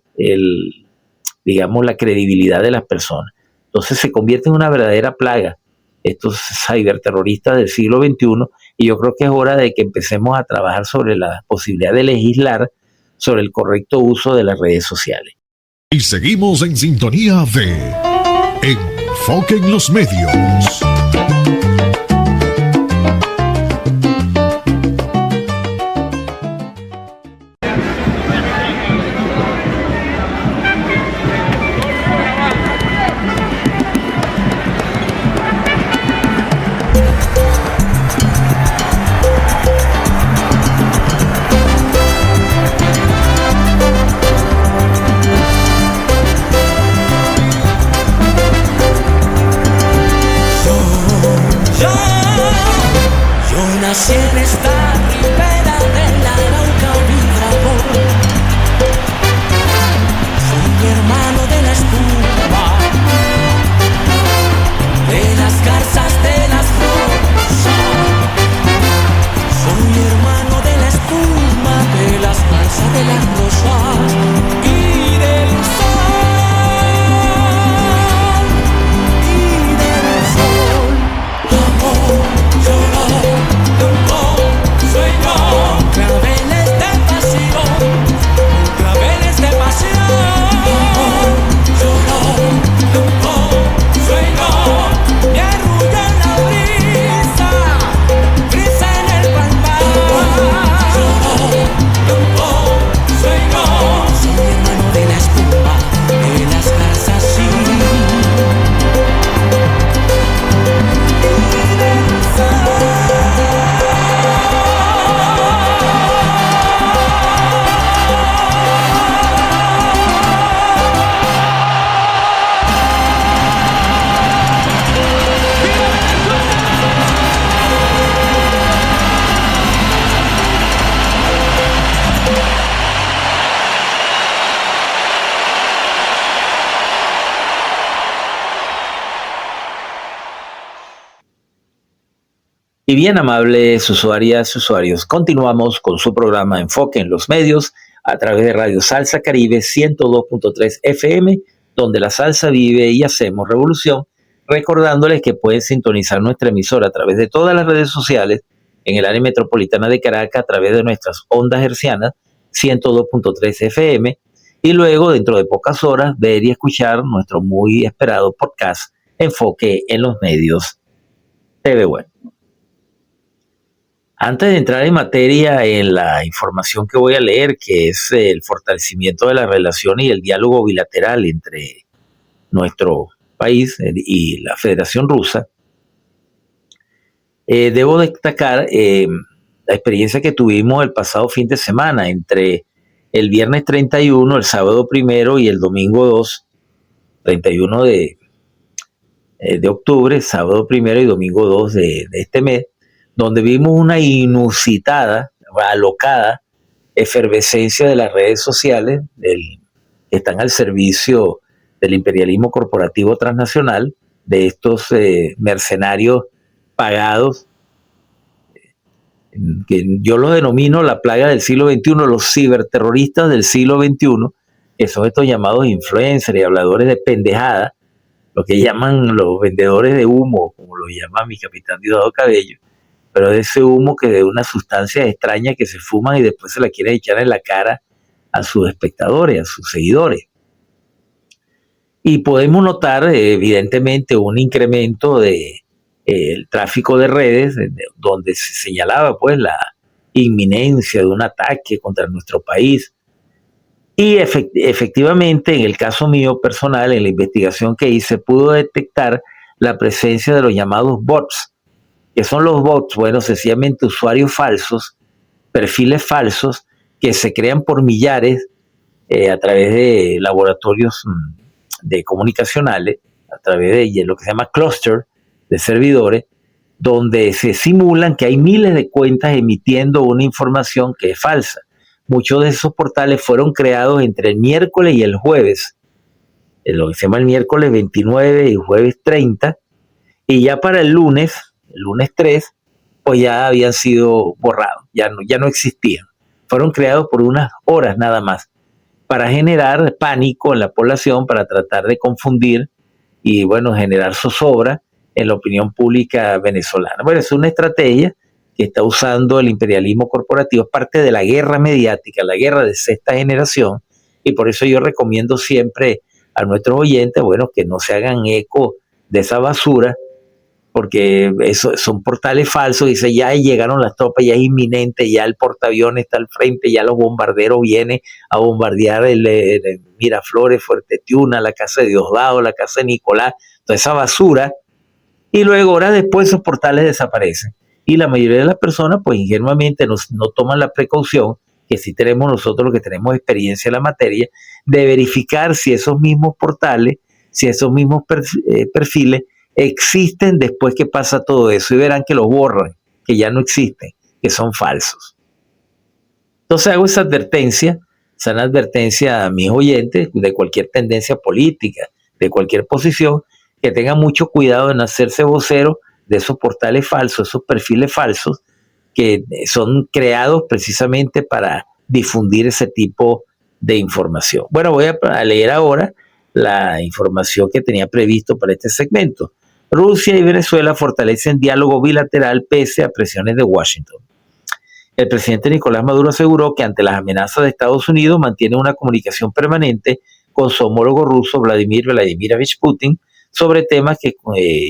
la credibilidad de las personas. Entonces se convierte en una verdadera plaga estos ciberterroristas del siglo XXI, y yo creo que es hora de que empecemos a trabajar sobre la posibilidad de legislar sobre el correcto uso de las redes sociales. Y seguimos en sintonía de Enfoque en los Medios. Y bien, amables usuarias y usuarios, continuamos con su programa Enfoque en los Medios a través de Radio Salsa Caribe 102.3 FM, donde la salsa vive y hacemos revolución, recordándoles que pueden sintonizar nuestra emisora a través de todas las redes sociales en el área metropolitana de Caracas a través de nuestras ondas hercianas 102.3 FM y luego, dentro de pocas horas, ver y escuchar nuestro muy esperado podcast Enfoque en los Medios TV Web. Antes de entrar en materia en la información que voy a leer, que es el fortalecimiento de la relación y el diálogo bilateral entre nuestro país y la Federación Rusa, debo destacar la experiencia que tuvimos el pasado fin de semana entre el viernes 31, el sábado 1 y el domingo 2, 31 de octubre, sábado 1 y domingo 2 de este mes, donde vimos una inusitada, alocada efervescencia de las redes sociales que están al servicio del imperialismo corporativo transnacional, de estos mercenarios pagados, que yo los denomino la plaga del siglo XXI, los ciberterroristas del siglo XXI, que son estos llamados influencers y habladores de pendejada, lo que llaman los vendedores de humo, como lo llama mi capitán Diosdado Cabello, pero de ese humo que de una sustancia extraña que se fuman y después se la quieren echar en la cara a sus espectadores, a sus seguidores. Y podemos notar evidentemente un incremento el tráfico de redes, donde se señalaba pues la inminencia de un ataque contra nuestro país. Y efectivamente, en el caso mío personal, en la investigación que hice, pudo detectar la presencia de los llamados bots. ¿Qué son los bots? Bueno, sencillamente usuarios falsos, perfiles falsos, que se crean por millares a través de laboratorios de comunicacionales, a través de lo que se llama cluster de servidores, donde se simulan que hay miles de cuentas emitiendo una información que es falsa. Muchos de esos portales fueron creados entre el miércoles y el jueves, lo que se llama el miércoles 29 y jueves 30, y ya para el lunes 3, pues ya habían sido borrados, ya no existían. Fueron creados por unas horas nada más, para generar pánico en la población, para tratar de confundir y, bueno, generar zozobra en la opinión pública venezolana. Bueno, es una estrategia que está usando el imperialismo corporativo, es parte de la guerra mediática, la guerra de sexta generación, y por eso yo recomiendo siempre a nuestros oyentes, bueno, que no se hagan eco de esa basura, porque eso son portales falsos, dice ya llegaron las tropas, ya es inminente, ya el portaaviones está al frente, ya los bombarderos vienen a bombardear el Miraflores, Fuerte Tiuna, la casa de Diosdado, la casa de Nicolás, toda esa basura, y luego horas después esos portales desaparecen. Y la mayoría de las personas, pues ingenuamente no toman la precaución, que sí tenemos nosotros los que tenemos experiencia en la materia, de verificar si esos mismos portales, si esos mismos perfiles existen después que pasa todo eso, y verán que los borran, que ya no existen, que son falsos. Entonces hago esa advertencia a mis oyentes de cualquier tendencia política, de cualquier posición, que tengan mucho cuidado en hacerse voceros de esos portales falsos, esos perfiles falsos, que son creados precisamente para difundir ese tipo de información. Bueno, voy a leer ahora la información que tenía previsto para este segmento. Rusia y Venezuela fortalecen diálogo bilateral pese a presiones de Washington. El presidente Nicolás Maduro aseguró que ante las amenazas de Estados Unidos mantiene una comunicación permanente con su homólogo ruso Vladimir Vladimirovich Putin sobre temas que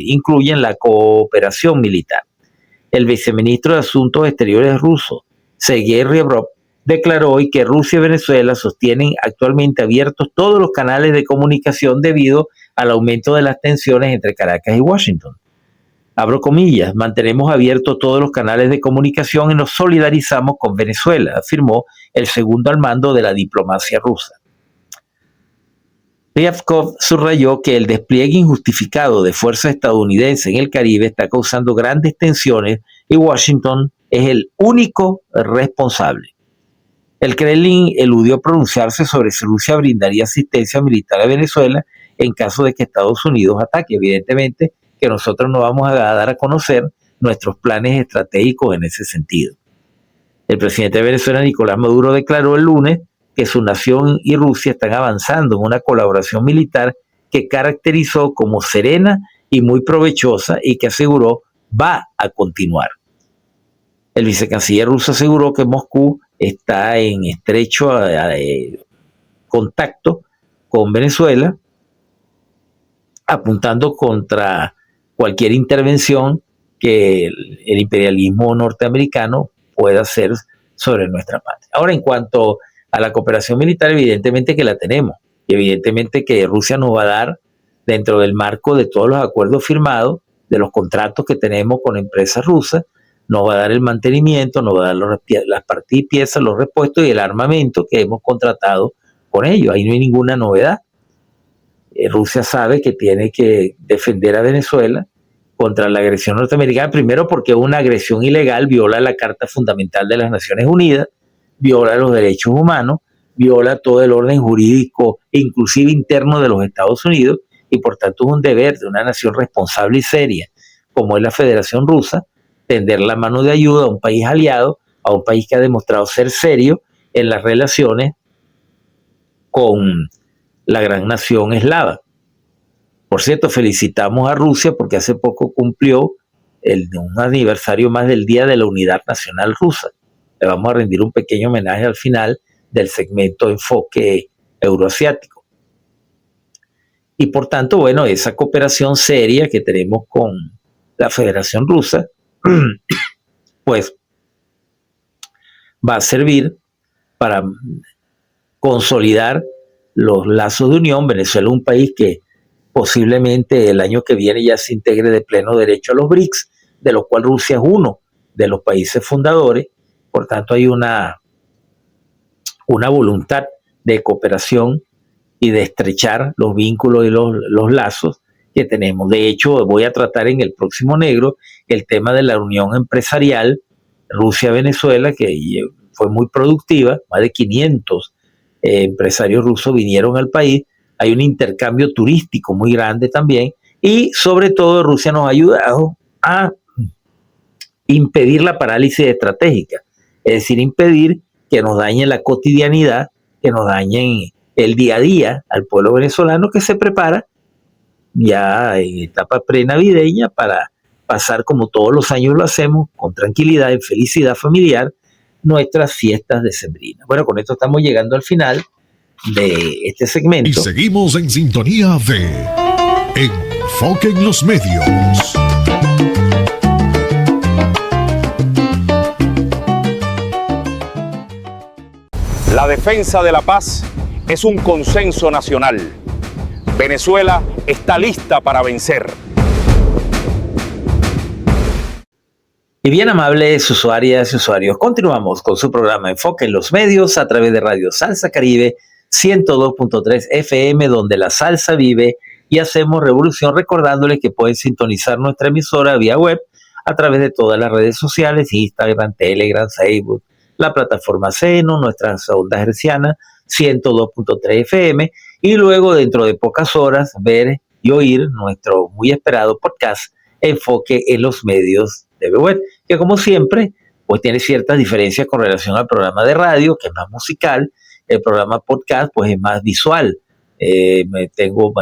incluyen la cooperación militar. El viceministro de Asuntos Exteriores ruso, Sergei Lavrov, declaró hoy que Rusia y Venezuela sostienen actualmente abiertos todos los canales de comunicación debido al aumento de las tensiones entre Caracas y Washington. Abro comillas, mantenemos abiertos todos los canales de comunicación y nos solidarizamos con Venezuela, afirmó el segundo al mando de la diplomacia rusa. Ryabkov subrayó que el despliegue injustificado de fuerzas estadounidenses en el Caribe está causando grandes tensiones y Washington es el único responsable. El Kremlin eludió pronunciarse sobre si Rusia brindaría asistencia militar a Venezuela en caso de que Estados Unidos ataque. Evidentemente que nosotros no vamos a dar a conocer nuestros planes estratégicos en ese sentido. El presidente de Venezuela, Nicolás Maduro, declaró el lunes que su nación y Rusia están avanzando en una colaboración militar que caracterizó como serena y muy provechosa y que aseguró va a continuar. El vicecanciller ruso aseguró que Moscú está en estrecho contacto con Venezuela, apuntando contra cualquier intervención que el imperialismo norteamericano pueda hacer sobre nuestra patria. Ahora, en cuanto a la cooperación militar, evidentemente que la tenemos, y evidentemente que Rusia nos va a dar, dentro del marco de todos los acuerdos firmados, de los contratos que tenemos con empresas rusas, nos va a dar el mantenimiento, nos va a dar las partidas y piezas, los repuestos y el armamento que hemos contratado con ellos. Ahí no hay ninguna novedad. Rusia sabe que tiene que defender a Venezuela contra la agresión norteamericana, primero porque una agresión ilegal viola la Carta Fundamental de las Naciones Unidas, viola los derechos humanos, viola todo el orden jurídico, inclusive interno de los Estados Unidos, y por tanto es un deber de una nación responsable y seria, como es la Federación Rusa, tender la mano de ayuda a un país aliado, a un país que ha demostrado ser serio en las relaciones con la gran nación eslava. Por cierto, felicitamos a Rusia porque hace poco cumplió un aniversario más del Día de la Unidad Nacional Rusa. Le vamos a rendir un pequeño homenaje al final del segmento Enfoque Euroasiático. Y por tanto, bueno, esa cooperación seria que tenemos con la Federación Rusa, pues va a servir para consolidar los lazos de unión. Venezuela es un país que posiblemente el año que viene ya se integre de pleno derecho a los BRICS, de los cuales Rusia es uno de los países fundadores. Por tanto, hay una voluntad de cooperación y de estrechar los vínculos y los lazos que tenemos. De hecho, voy a tratar en el próximo negro el tema de la unión empresarial Rusia-Venezuela, que fue muy productiva. Más de 500 empresarios rusos vinieron al país. Hay un intercambio turístico muy grande también. Y sobre todo Rusia nos ha ayudado a impedir la parálisis estratégica. Es decir, impedir que nos dañen la cotidianidad, que nos dañen el día a día al pueblo venezolano que se prepara ya en etapa prenavideña para pasar, como todos los años lo hacemos, con tranquilidad y felicidad familiar, nuestras fiestas decembrinas. Bueno, con esto estamos llegando al final de este segmento. Y seguimos en sintonía de Enfoque en los Medios. La defensa de la paz es un consenso nacional. Venezuela está lista para vencer. Y bien, amables usuarias y usuarios, continuamos con su programa Enfoque en los Medios a través de Radio Salsa Caribe 102.3 FM, donde la salsa vive y hacemos revolución, recordándoles que pueden sintonizar nuestra emisora vía web a través de todas las redes sociales, Instagram, Telegram, Facebook, la plataforma Seno, nuestras ondas hercianas 102.3 FM, y luego dentro de pocas horas ver y oír nuestro muy esperado podcast Enfoque en los Medios de web, que como siempre pues tiene ciertas diferencias con relación al programa de radio, que es más musical. El programa podcast pues es más visual. Tengo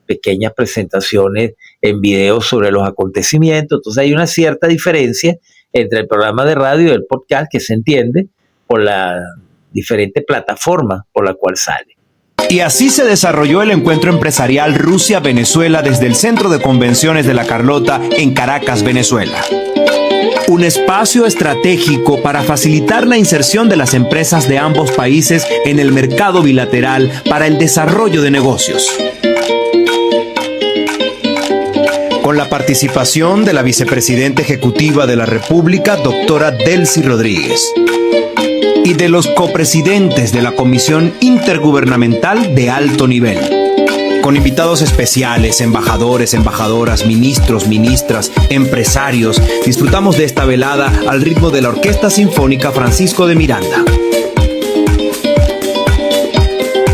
pequeñas presentaciones en video sobre los acontecimientos. Entonces hay una cierta diferencia entre el programa de radio y el podcast, que se entiende por la diferente plataforma por la cual sale. Y así se desarrolló el encuentro empresarial Rusia-Venezuela desde el Centro de Convenciones de La Carlota en Caracas, Venezuela. Un espacio estratégico para facilitar la inserción de las empresas de ambos países en el mercado bilateral para el desarrollo de negocios. Con la participación de la vicepresidenta ejecutiva de la República, doctora Delcy Rodríguez, y de los copresidentes de la Comisión Intergubernamental de Alto Nivel, con invitados especiales, embajadores, embajadoras, ministros, ministras, empresarios. Disfrutamos de esta velada al ritmo de la Orquesta Sinfónica Francisco de Miranda.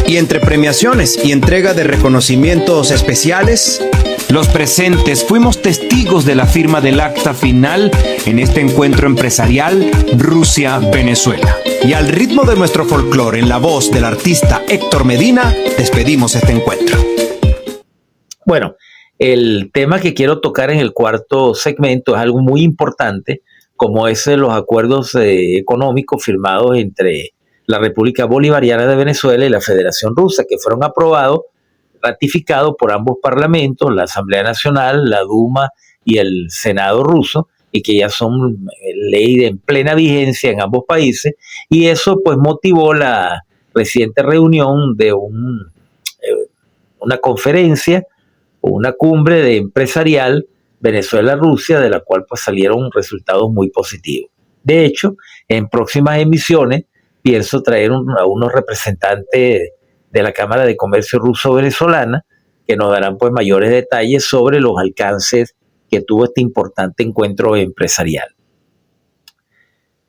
Y entre premiaciones y entrega de reconocimientos especiales, Los presentes fuimos testigos de la firma del acta final en este encuentro empresarial Rusia-Venezuela. Y al ritmo de nuestro folclore, en la voz del artista Héctor Medina, despedimos este encuentro. Bueno, el tema que quiero tocar en el cuarto segmento es algo muy importante, como es los acuerdos económicos firmados entre la República Bolivariana de Venezuela y la Federación Rusa, que fueron aprobados, ratificados por ambos parlamentos, la Asamblea Nacional, la Duma y el Senado ruso, y que ya son ley en plena vigencia en ambos países, y eso pues motivó la reciente reunión de una conferencia o una cumbre de empresarial Venezuela-Rusia, de la cual pues salieron resultados muy positivos. De hecho, en próximas emisiones pienso traer a unos representantes de la Cámara de Comercio Ruso-Venezolana que nos darán pues mayores detalles sobre los alcances que tuvo este importante encuentro empresarial.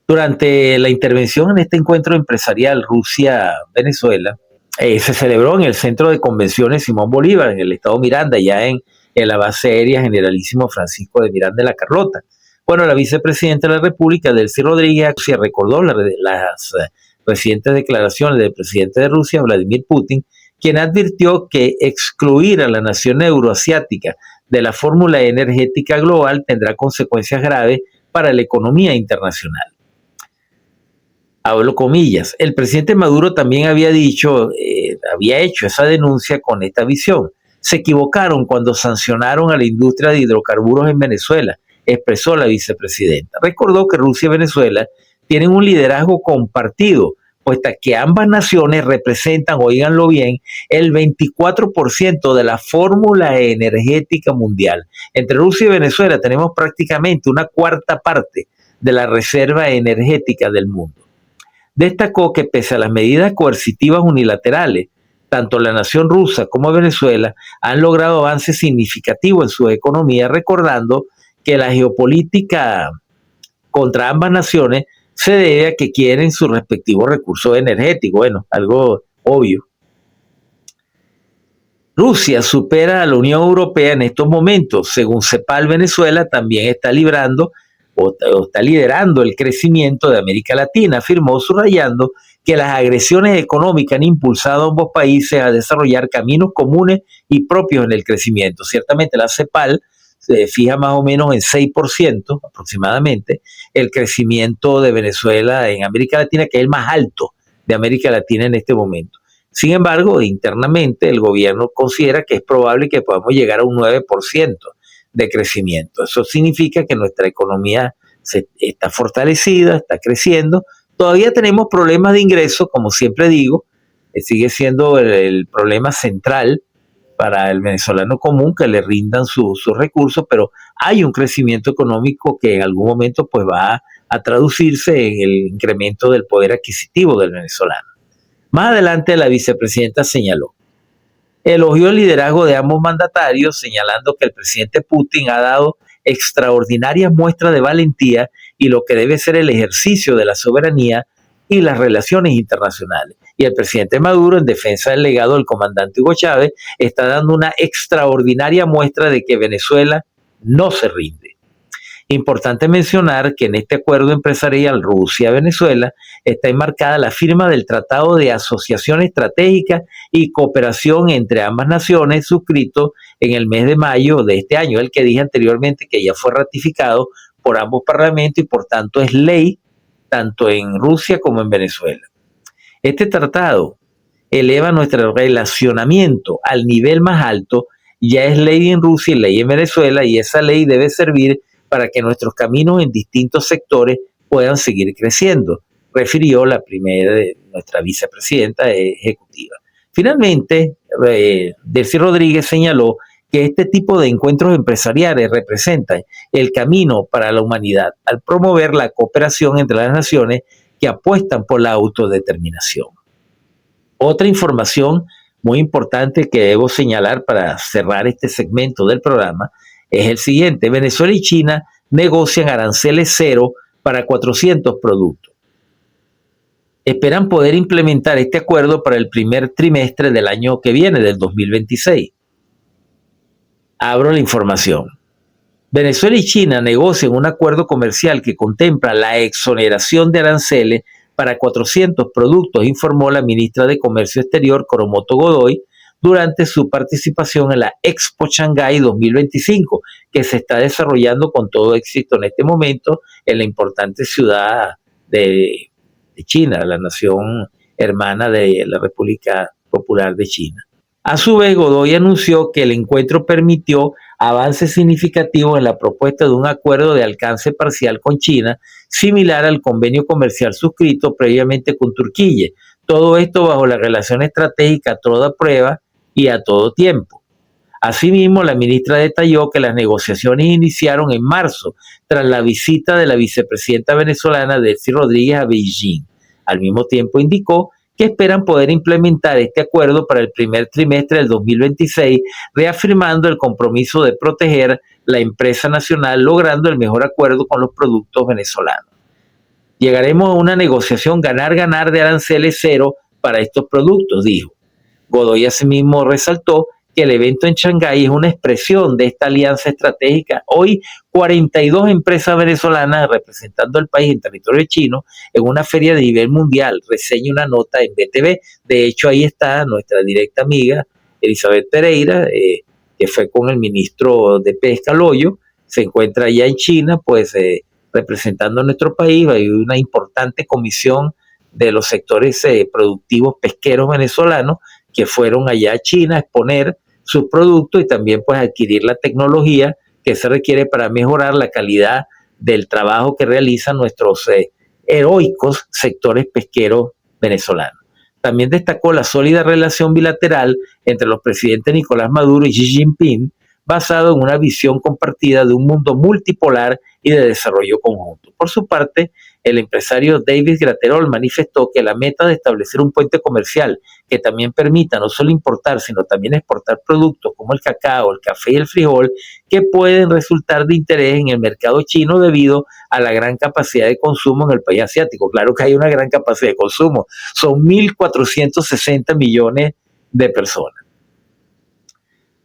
Durante la intervención en este encuentro empresarial Rusia-Venezuela, se celebró en el Centro de Convenciones Simón Bolívar, en el estado Miranda, ya en la base aérea Generalísimo Francisco de Miranda de la Carlota. Bueno, la vicepresidenta de la República, Delcy Rodríguez, se recordó las recientes declaraciones del presidente de Rusia, Vladimir Putin, quien advirtió que excluir a la nación euroasiática de la fórmula energética global tendrá consecuencias graves para la economía internacional. Hablo comillas. El presidente Maduro también había hecho esa denuncia con esta visión. Se equivocaron cuando sancionaron a la industria de hidrocarburos en Venezuela, expresó la vicepresidenta. Recordó que Rusia y Venezuela tienen un liderazgo compartido, puesto que ambas naciones representan, oíganlo bien, el 24% de la fórmula energética mundial. Entre Rusia y Venezuela tenemos prácticamente una cuarta parte de la reserva energética del mundo. Destacó que pese a las medidas coercitivas unilaterales, tanto la nación rusa como Venezuela han logrado avances significativos en su economía, recordando que la geopolítica contra ambas naciones se debe a que quieren sus respectivos recursos energéticos. Bueno, algo obvio. Rusia supera a la Unión Europea en estos momentos. Según CEPAL, Venezuela también está liderando el crecimiento de América Latina, afirmó, subrayando que las agresiones económicas han impulsado a ambos países a desarrollar caminos comunes y propios en el crecimiento. Ciertamente la CEPAL se fija más o menos en 6% aproximadamente el crecimiento de Venezuela en América Latina, que es el más alto de América Latina en este momento. Sin embargo, internamente el gobierno considera que es probable que podamos llegar a un 9% de crecimiento. Eso significa que nuestra economía está fortalecida, está creciendo. Todavía tenemos problemas de ingresos, como siempre digo, sigue siendo el problema central para el venezolano común, que le rindan sus recursos, pero hay un crecimiento económico que en algún momento pues va a traducirse en el incremento del poder adquisitivo del venezolano. Más adelante la vicepresidenta elogió el liderazgo de ambos mandatarios, señalando que el presidente Putin ha dado extraordinarias muestras de valentía y lo que debe ser el ejercicio de la soberanía y las relaciones internacionales. Y el presidente Maduro, en defensa del legado del comandante Hugo Chávez, está dando una extraordinaria muestra de que Venezuela no se rinde. Importante mencionar que en este acuerdo empresarial Rusia-Venezuela está enmarcada la firma del Tratado de Asociación Estratégica y Cooperación entre ambas naciones, suscrito en el mes de mayo de este año, el que dije anteriormente que ya fue ratificado por ambos parlamentos y por tanto es ley tanto en Rusia como en Venezuela. Este tratado eleva nuestro relacionamiento al nivel más alto, ya es ley en Rusia y ley en Venezuela, y esa ley debe servir para que nuestros caminos en distintos sectores puedan seguir creciendo, refirió nuestra vicepresidenta ejecutiva. Finalmente, Delcy Rodríguez señaló que este tipo de encuentros empresariales representan el camino para la humanidad al promover la cooperación entre las naciones que apuestan por la autodeterminación. Otra información muy importante que debo señalar para cerrar este segmento del programa es el siguiente: Venezuela y China negocian aranceles cero para 400 productos. Esperan poder implementar este acuerdo para el primer trimestre del año que viene, del 2026. Abro la información. Venezuela y China negocian un acuerdo comercial que contempla la exoneración de aranceles para 400 productos, informó la ministra de Comercio Exterior, Coromoto Godoy, durante su participación en la Expo Shanghái 2025, que se está desarrollando con todo éxito en este momento en la importante ciudad de China, la nación hermana de la República Popular de China. A su vez, Godoy anunció que el encuentro permitió avances significativos en la propuesta de un acuerdo de alcance parcial con China, similar al convenio comercial suscrito previamente con Turquía. Todo esto bajo la relación estratégica a toda prueba y a todo tiempo. Asimismo, la ministra detalló que las negociaciones iniciaron en marzo, tras la visita de la vicepresidenta venezolana Delcy Rodríguez a Beijing. Al mismo tiempo indicó que esperan poder implementar este acuerdo para el primer trimestre del 2026, reafirmando el compromiso de proteger la empresa nacional, logrando el mejor acuerdo con los productos venezolanos. Llegaremos a una negociación ganar-ganar de aranceles cero para estos productos, dijo. Godoy asimismo resaltó que el evento en Shanghái es una expresión de esta alianza estratégica. Hoy, 42 empresas venezolanas representando al país en territorio chino en una feria de nivel mundial. Reseña una nota en BTV. De hecho, ahí está nuestra directa amiga Elizabeth Pereira, que fue con el ministro de Pesca, Loyo. Se encuentra allá en China, pues representando a nuestro país. Hay una importante comisión de los sectores productivos pesqueros venezolanos que fueron allá a China a exponer sus productos y también pues adquirir la tecnología que se requiere para mejorar la calidad del trabajo que realizan nuestros heroicos sectores pesqueros venezolanos. También destacó la sólida relación bilateral entre los presidentes Nicolás Maduro y Xi Jinping, basado en una visión compartida de un mundo multipolar y de desarrollo conjunto. Por su parte, el empresario David Graterol manifestó que la meta de establecer un puente comercial que también permita no solo importar, sino también exportar productos como el cacao, el café y el frijol, que pueden resultar de interés en el mercado chino debido a la gran capacidad de consumo en el país asiático. Claro que hay una gran capacidad de consumo, son 1.460 millones de personas.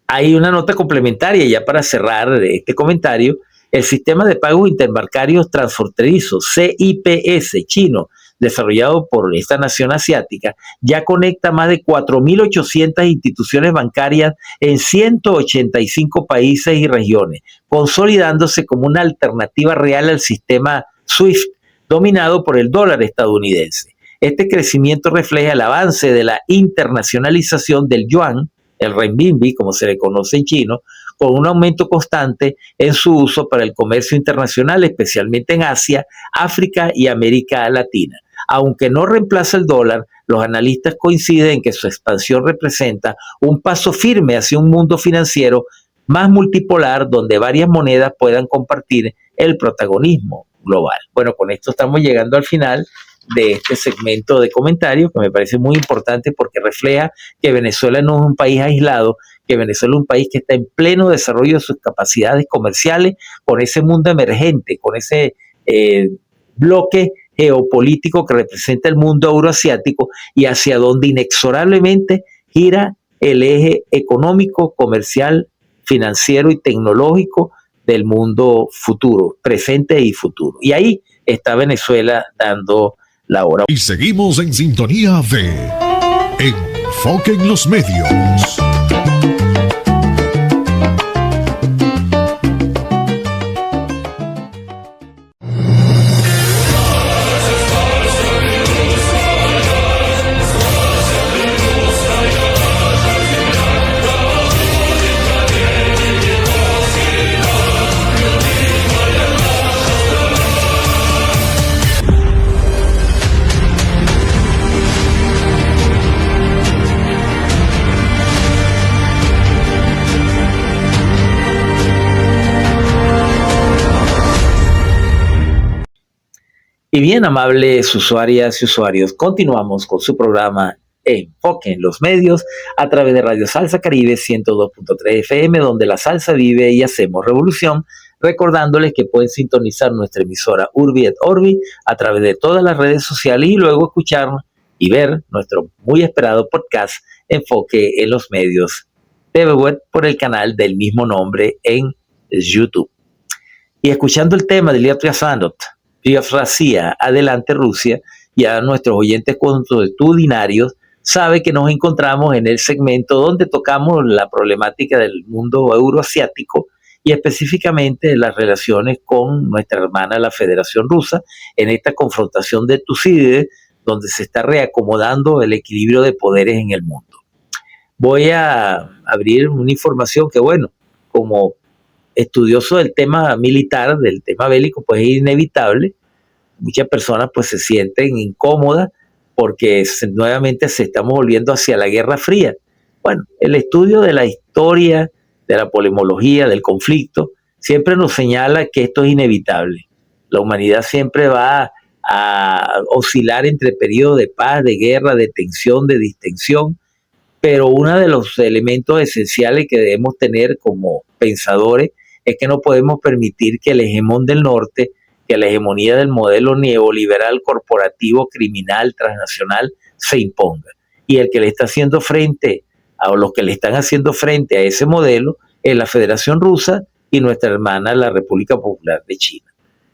Hay una nota complementaria ya para cerrar este comentario. El sistema de pagos interbancarios transfronterizos, CIPS chino, desarrollado por esta nación asiática, ya conecta más de 4.800 instituciones bancarias en 185 países y regiones, consolidándose como una alternativa real al sistema SWIFT, dominado por el dólar estadounidense. Este crecimiento refleja el avance de la internacionalización del yuan, el renminbi, como se le conoce en chino, con un aumento constante en su uso para el comercio internacional, especialmente en Asia, África y América Latina. Aunque no reemplaza el dólar, los analistas coinciden en que su expansión representa un paso firme hacia un mundo financiero más multipolar, donde varias monedas puedan compartir el protagonismo global. Bueno, con esto estamos llegando al final de este segmento de comentarios, que me parece muy importante porque refleja que Venezuela no es un país aislado, que Venezuela es un país que está en pleno desarrollo de sus capacidades comerciales con ese mundo emergente, con ese bloque geopolítico que representa el mundo euroasiático y hacia donde inexorablemente gira el eje económico, comercial, financiero y tecnológico del mundo futuro, presente y futuro. Y ahí está Venezuela dando la hora. Y seguimos en sintonía de Enfoque en los Medios. Y bien, amables usuarias y usuarios, continuamos con su programa Enfoque en los Medios a través de Radio Salsa Caribe 102.3 FM, donde la salsa vive y hacemos revolución, recordándoles que pueden sintonizar nuestra emisora Urbi et Orbi a través de todas las redes sociales y luego escuchar y ver nuestro muy esperado podcast Enfoque en los Medios Debevoet por el canal del mismo nombre en YouTube. Y escuchando el tema de Lia Priasanot, Priafrasia, Adelante Rusia, ya nuestros oyentes consuetudinarios sabe que nos encontramos en el segmento donde tocamos la problemática del mundo euroasiático y específicamente las relaciones con nuestra hermana la Federación Rusa en esta confrontación de Tucídides, donde se está reacomodando el equilibrio de poderes en el mundo. Voy a abrir una información que, bueno, como estudioso del tema militar, del tema bélico, pues es inevitable. Muchas personas pues se sienten incómodas porque nuevamente se estamos volviendo hacia la Guerra Fría. Bueno, el estudio de la historia, de la polemología, del conflicto, siempre nos señala que esto es inevitable. La humanidad siempre va a oscilar entre periodos de paz, de guerra, de tensión, de distensión, pero uno de los elementos esenciales que debemos tener como pensadores es que no podemos permitir que el hegemón del norte, que la hegemonía del modelo neoliberal, corporativo, criminal, transnacional, se imponga. Y el que le está haciendo frente, o los que le están haciendo frente a ese modelo, es la Federación Rusa y nuestra hermana, la República Popular de China.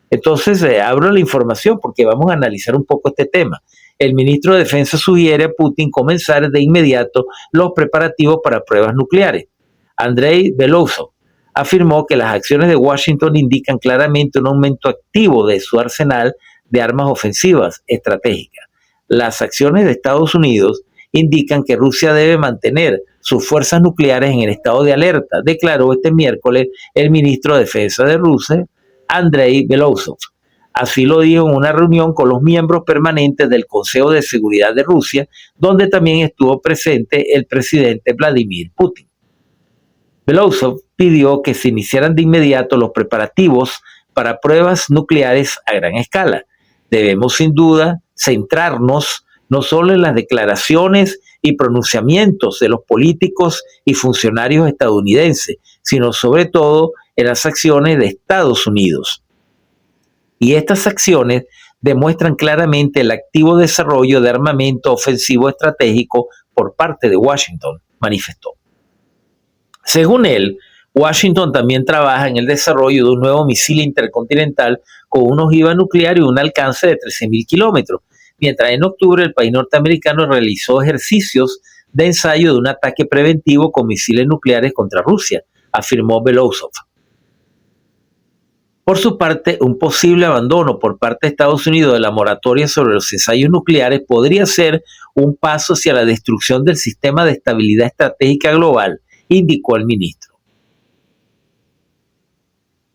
Entonces, abro la información porque vamos a analizar un poco este tema. El ministro de Defensa sugiere a Putin comenzar de inmediato los preparativos para pruebas nucleares. Andrei Belousov afirmó que las acciones de Washington indican claramente un aumento activo de su arsenal de armas ofensivas estratégicas. Las acciones de Estados Unidos indican que Rusia debe mantener sus fuerzas nucleares en el estado de alerta, declaró este miércoles el ministro de Defensa de Rusia, Andrei Belousov. Así lo dijo en una reunión con los miembros permanentes del Consejo de Seguridad de Rusia, donde también estuvo presente el presidente Vladimir Putin. Belousov pidió que se iniciaran de inmediato los preparativos para pruebas nucleares a gran escala. Debemos sin duda centrarnos no solo en las declaraciones y pronunciamientos de los políticos y funcionarios estadounidenses, sino sobre todo en las acciones de Estados Unidos. Y estas acciones demuestran claramente el activo desarrollo de armamento ofensivo estratégico por parte de Washington, manifestó. Según él, Washington también trabaja en el desarrollo de un nuevo misil intercontinental con una ojiva nuclear y un alcance de 13.000 kilómetros, mientras en octubre el país norteamericano realizó ejercicios de ensayo de un ataque preventivo con misiles nucleares contra Rusia, afirmó Belousov. Por su parte, un posible abandono por parte de Estados Unidos de la moratoria sobre los ensayos nucleares podría ser un paso hacia la destrucción del sistema de estabilidad estratégica global, indicó el ministro.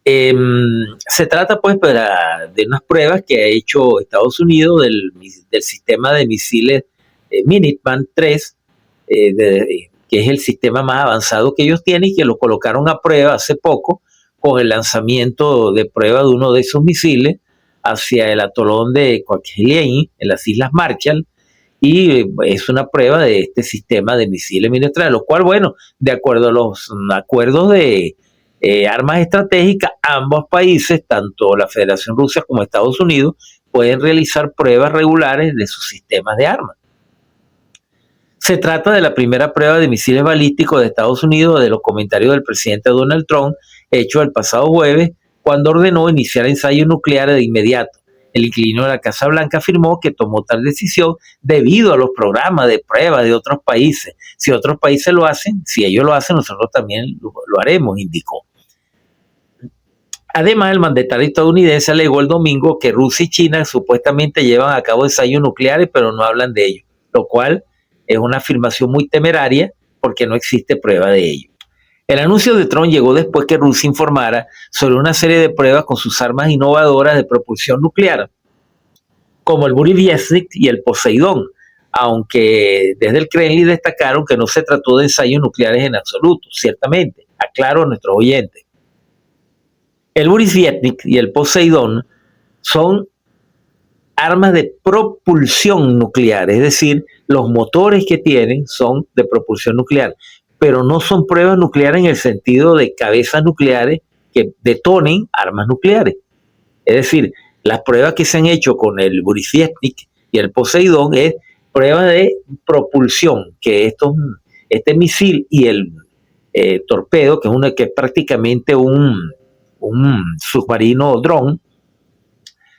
Se trata pues de unas pruebas que ha hecho Estados Unidos del sistema de misiles Minuteman III, que es el sistema más avanzado que ellos tienen y que lo colocaron a prueba hace poco con el lanzamiento de prueba de uno de esos misiles hacia el atolón de Kwajalein en las Islas Marshall, y es una prueba de este sistema de misiles militares, lo cual, bueno, de acuerdo a los acuerdos de armas estratégicas, ambos países, tanto la Federación Rusa como Estados Unidos, pueden realizar pruebas regulares de sus sistemas de armas. Se trata de la primera prueba de misiles balísticos de Estados Unidos de los comentarios del presidente Donald Trump, hecho el pasado jueves, cuando ordenó iniciar ensayos nucleares de inmediato. El inquilino de la Casa Blanca afirmó que tomó tal decisión debido a los programas de prueba de otros países. Si otros países lo hacen, si ellos lo hacen, nosotros también lo haremos, indicó. Además, el mandatario estadounidense alegó el domingo que Rusia y China supuestamente llevan a cabo ensayos nucleares, pero no hablan de ello, lo cual es una afirmación muy temeraria porque no existe prueba de ello. El anuncio de Trump llegó después que Rusia informara sobre una serie de pruebas con sus armas innovadoras de propulsión nuclear, como el Burevestnik y el Poseidón, aunque desde el Kremlin destacaron que no se trató de ensayos nucleares en absoluto, ciertamente, aclaro a nuestros oyentes. El Burevestnik y el Poseidón son armas de propulsión nuclear, es decir, los motores que tienen son de propulsión nuclear, pero no son pruebas nucleares en el sentido de cabezas nucleares que detonen armas nucleares. Es decir, las pruebas que se han hecho con el Burevestnik y el Poseidón es pruebas de propulsión, que este misil y torpedo, que es prácticamente un submarino dron,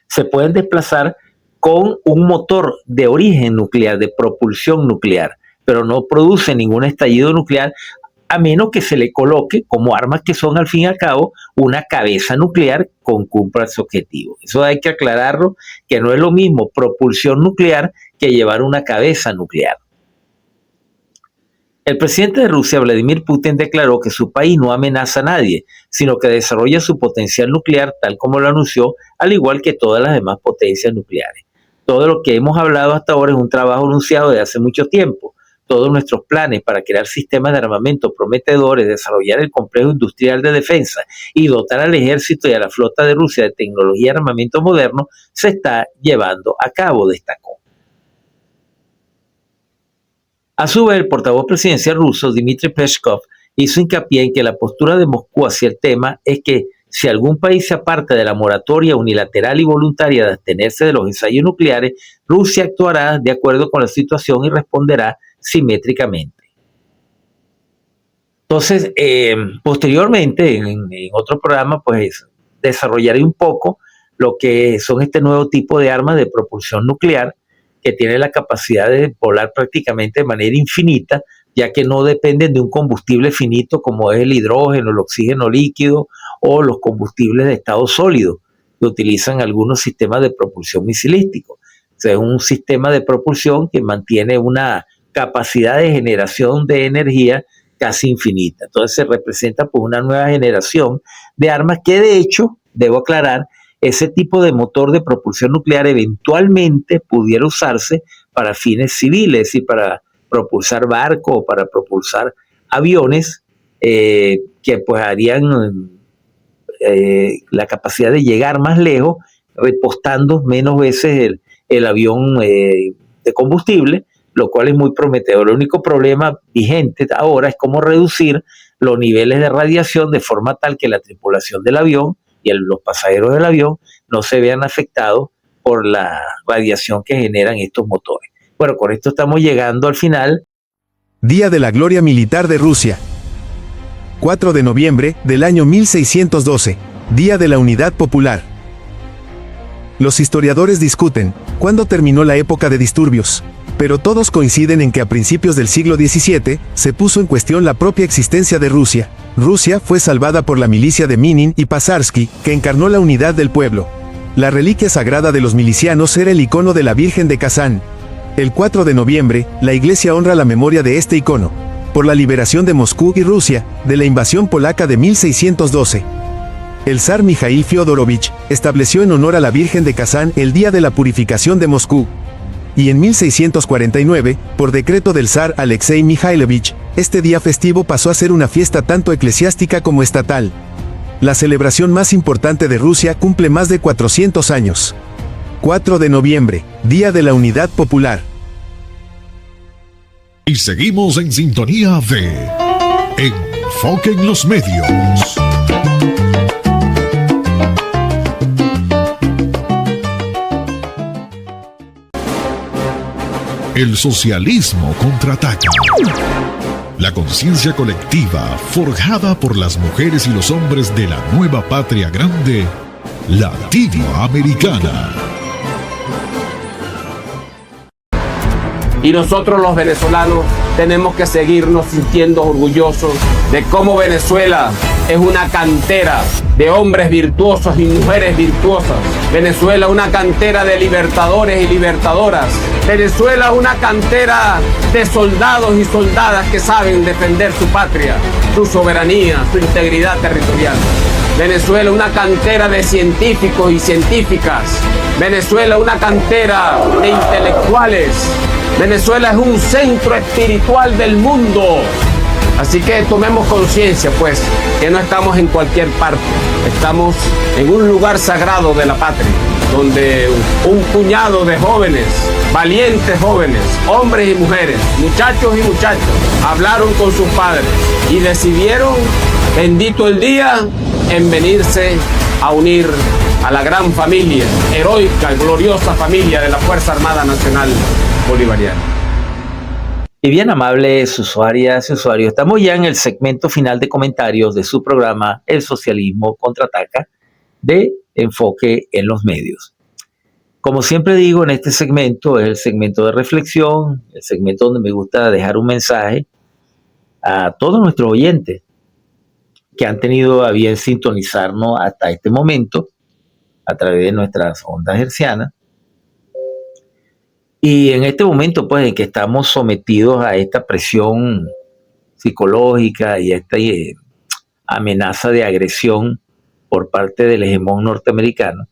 se pueden desplazar con un motor de origen nuclear, de propulsión nuclear, pero no produce ningún estallido nuclear, a menos que se le coloque como armas que son al fin y al cabo una cabeza nuclear con cumpla su objetivo. Eso hay que aclararlo, que no es lo mismo propulsión nuclear que llevar una cabeza nuclear. El presidente de Rusia, Vladimir Putin, declaró que su país no amenaza a nadie, sino que desarrolla su potencial nuclear tal como lo anunció, al igual que todas las demás potencias nucleares. Todo lo que hemos hablado hasta ahora es un trabajo anunciado de hace mucho tiempo. Todos nuestros planes para crear sistemas de armamento prometedores, desarrollar el complejo industrial de defensa y dotar al ejército y a la flota de Rusia de tecnología y armamento moderno se está llevando a cabo, destacó. A su vez, el portavoz presidencial ruso, Dmitry Peskov, hizo hincapié en que la postura de Moscú hacia el tema es que si algún país se aparta de la moratoria unilateral y voluntaria de abstenerse de los ensayos nucleares, Rusia actuará de acuerdo con la situación y responderá simétricamente. Entonces, posteriormente, en otro programa, pues desarrollaré un poco lo que son este nuevo tipo de armas de propulsión nuclear que tiene la capacidad de volar prácticamente de manera infinita, ya que no dependen de un combustible finito como es el hidrógeno, el oxígeno líquido o los combustibles de estado sólido que utilizan algunos sistemas de propulsión misilísticos. O sea, es un sistema de propulsión que mantiene una capacidad de generación de energía casi infinita. Entonces se representa pues una nueva generación de armas que, de hecho, debo aclarar, ese tipo de motor de propulsión nuclear eventualmente pudiera usarse para fines civiles, es decir, para propulsar barcos o para propulsar aviones que pues harían la capacidad de llegar más lejos, repostando menos veces el avión de combustible, lo cual es muy prometedor. El único problema vigente ahora es cómo reducir los niveles de radiación de forma tal que la tripulación del avión y los pasajeros del avión no se vean afectados por la radiación que generan estos motores. Bueno, con esto estamos llegando al final. Día de la Gloria Militar de Rusia. 4 de noviembre del año 1612, Día de la Unidad Popular. Los historiadores discuten cuándo terminó la época de disturbios, pero todos coinciden en que a principios del siglo XVII se puso en cuestión la propia existencia de Rusia. Rusia fue salvada por la milicia de Minin y Pasarsky, que encarnó la unidad del pueblo. La reliquia sagrada de los milicianos era el icono de la Virgen de Kazán. El 4 de noviembre, la iglesia honra la memoria de este icono, por la liberación de Moscú y Rusia, de la invasión polaca de 1612. El zar Mijaíl Fyodorovich estableció en honor a la Virgen de Kazán el Día de la Purificación de Moscú. Y en 1649, por decreto del zar Alexei Mikhailovich, este día festivo pasó a ser una fiesta tanto eclesiástica como estatal. La celebración más importante de Rusia cumple más de 400 años. 4 de noviembre, Día de la Unidad Popular. Y seguimos en sintonía de Enfoque en los Medios. El socialismo contraataca. La conciencia colectiva forjada por las mujeres y los hombres de la nueva patria grande, latinoamericana. Y nosotros los venezolanos tenemos que seguirnos sintiendo orgullosos de cómo Venezuela es una cantera de hombres virtuosos y mujeres virtuosas. Venezuela una cantera de libertadores y libertadoras. Venezuela una cantera de soldados y soldadas que saben defender su patria, su soberanía, su integridad territorial. Venezuela una cantera de científicos y científicas. Venezuela una cantera de intelectuales. Venezuela es un centro espiritual del mundo. Así que tomemos conciencia, pues, que no estamos en cualquier parte. Estamos en un lugar sagrado de la patria, donde un puñado de jóvenes, valientes jóvenes, hombres y mujeres, muchachos y muchachas, hablaron con sus padres y decidieron, bendito el día, en venirse a unir a la gran familia, heroica y gloriosa familia de la Fuerza Armada Nacional Bolivariana. Y bien, amables usuarias y usuarios, estamos ya en el segmento final de comentarios de su programa El Socialismo Contraataca, de Enfoque en los Medios. Como siempre digo, en este segmento es el segmento de reflexión, el segmento donde me gusta dejar un mensaje a todos nuestros oyentes que han tenido a bien sintonizarnos hasta este momento a través de nuestras ondas hercianas. Y en este momento, pues, en que estamos sometidos a esta presión psicológica y a esta amenaza de agresión por parte del hegemón norteamericano,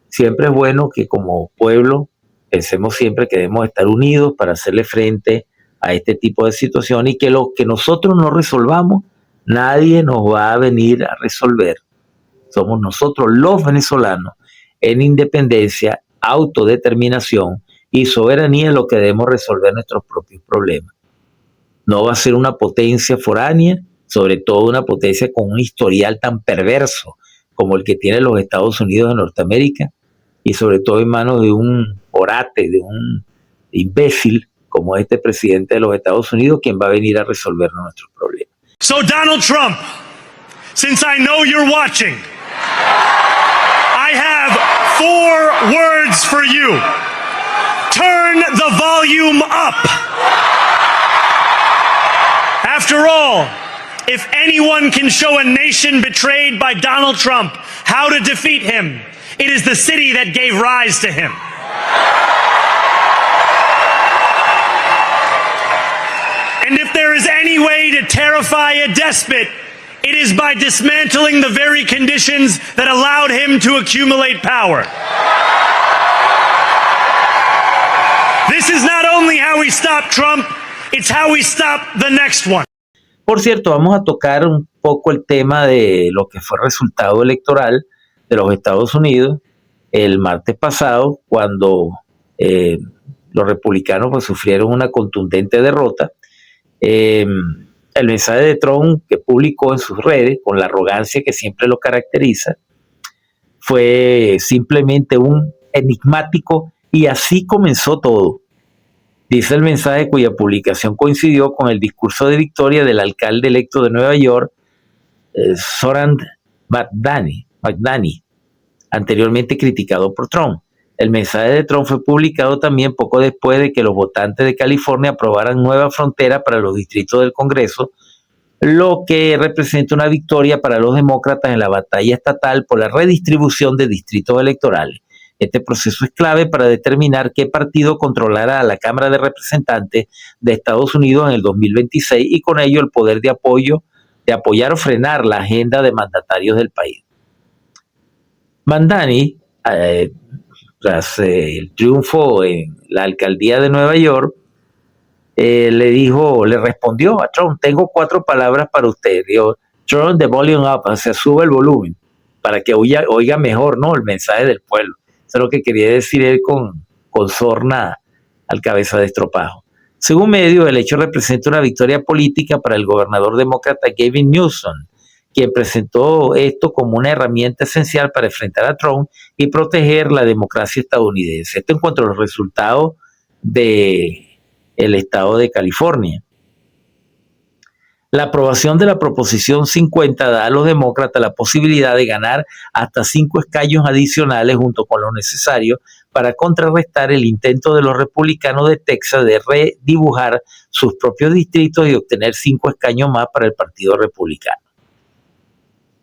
siempre es bueno que como pueblo pensemos siempre que debemos estar unidos para hacerle frente a este tipo de situación y que lo que nosotros no resolvamos, nadie nos va a venir a resolver. Somos nosotros los venezolanos en independencia, autodeterminación y soberanía lo que debemos resolver nuestros propios problemas. No va a ser una potencia foránea, sobre todo una potencia con un historial tan perverso como el que tiene los Estados Unidos de Norteamérica, y sobre todo en manos de un orate, de un imbécil como este presidente de los Estados Unidos, quien va a venir a resolver nuestros problemas. So Donald Trump, since I know you're watching, I have 4 words for you. Turn the volume up. After all, if anyone can show a nation betrayed by Donald Trump how to defeat him, it is the city that gave rise to him. And if there is any way to terrify a despot, it is by dismantling the very conditions that allowed him to accumulate power. This is not only how we stop Trump, it's how we stop the next one. Por cierto, vamos a tocar un poco el tema de lo que fue el resultado electoral de los Estados Unidos el martes pasado, cuando los republicanos pues, sufrieron una contundente derrota. El mensaje de Trump que publicó en sus redes, con la arrogancia que siempre lo caracteriza, fue simplemente un enigmático "y así comenzó todo". Dice el mensaje, cuya publicación coincidió con el discurso de victoria del alcalde electo de Nueva York, Zoran Mamdani, anteriormente criticado por Trump. El mensaje de Trump fue publicado también poco después de que los votantes de California aprobaran nueva frontera para los distritos del Congreso, lo que representa una victoria para los demócratas en la batalla estatal por la redistribución de distritos electorales. Este proceso es clave para determinar qué partido controlará a la Cámara de Representantes de Estados Unidos en el 2026 y con ello el poder de apoyar o frenar la agenda de mandatarios del país. Mamdani, tras el triunfo en la alcaldía de Nueva York, le respondió a Trump: tengo 4 palabras para usted. Dijo: turn the volume up, o sea, sube el volumen para que oiga mejor, ¿no?, el mensaje del pueblo. Eso es lo que quería decir él con sorna al cabeza de estropajo. Según medios, el hecho representa una victoria política para el gobernador demócrata Gavin Newsom, quien presentó esto como una herramienta esencial para enfrentar a Trump y proteger la democracia estadounidense. Esto en cuanto a los resultados del estado de California. La aprobación de la Proposición 50 da a los demócratas la posibilidad de ganar hasta 5 escaños adicionales junto con lo necesario para contrarrestar el intento de los republicanos de Texas de redibujar sus propios distritos y obtener 5 escaños más para el Partido Republicano.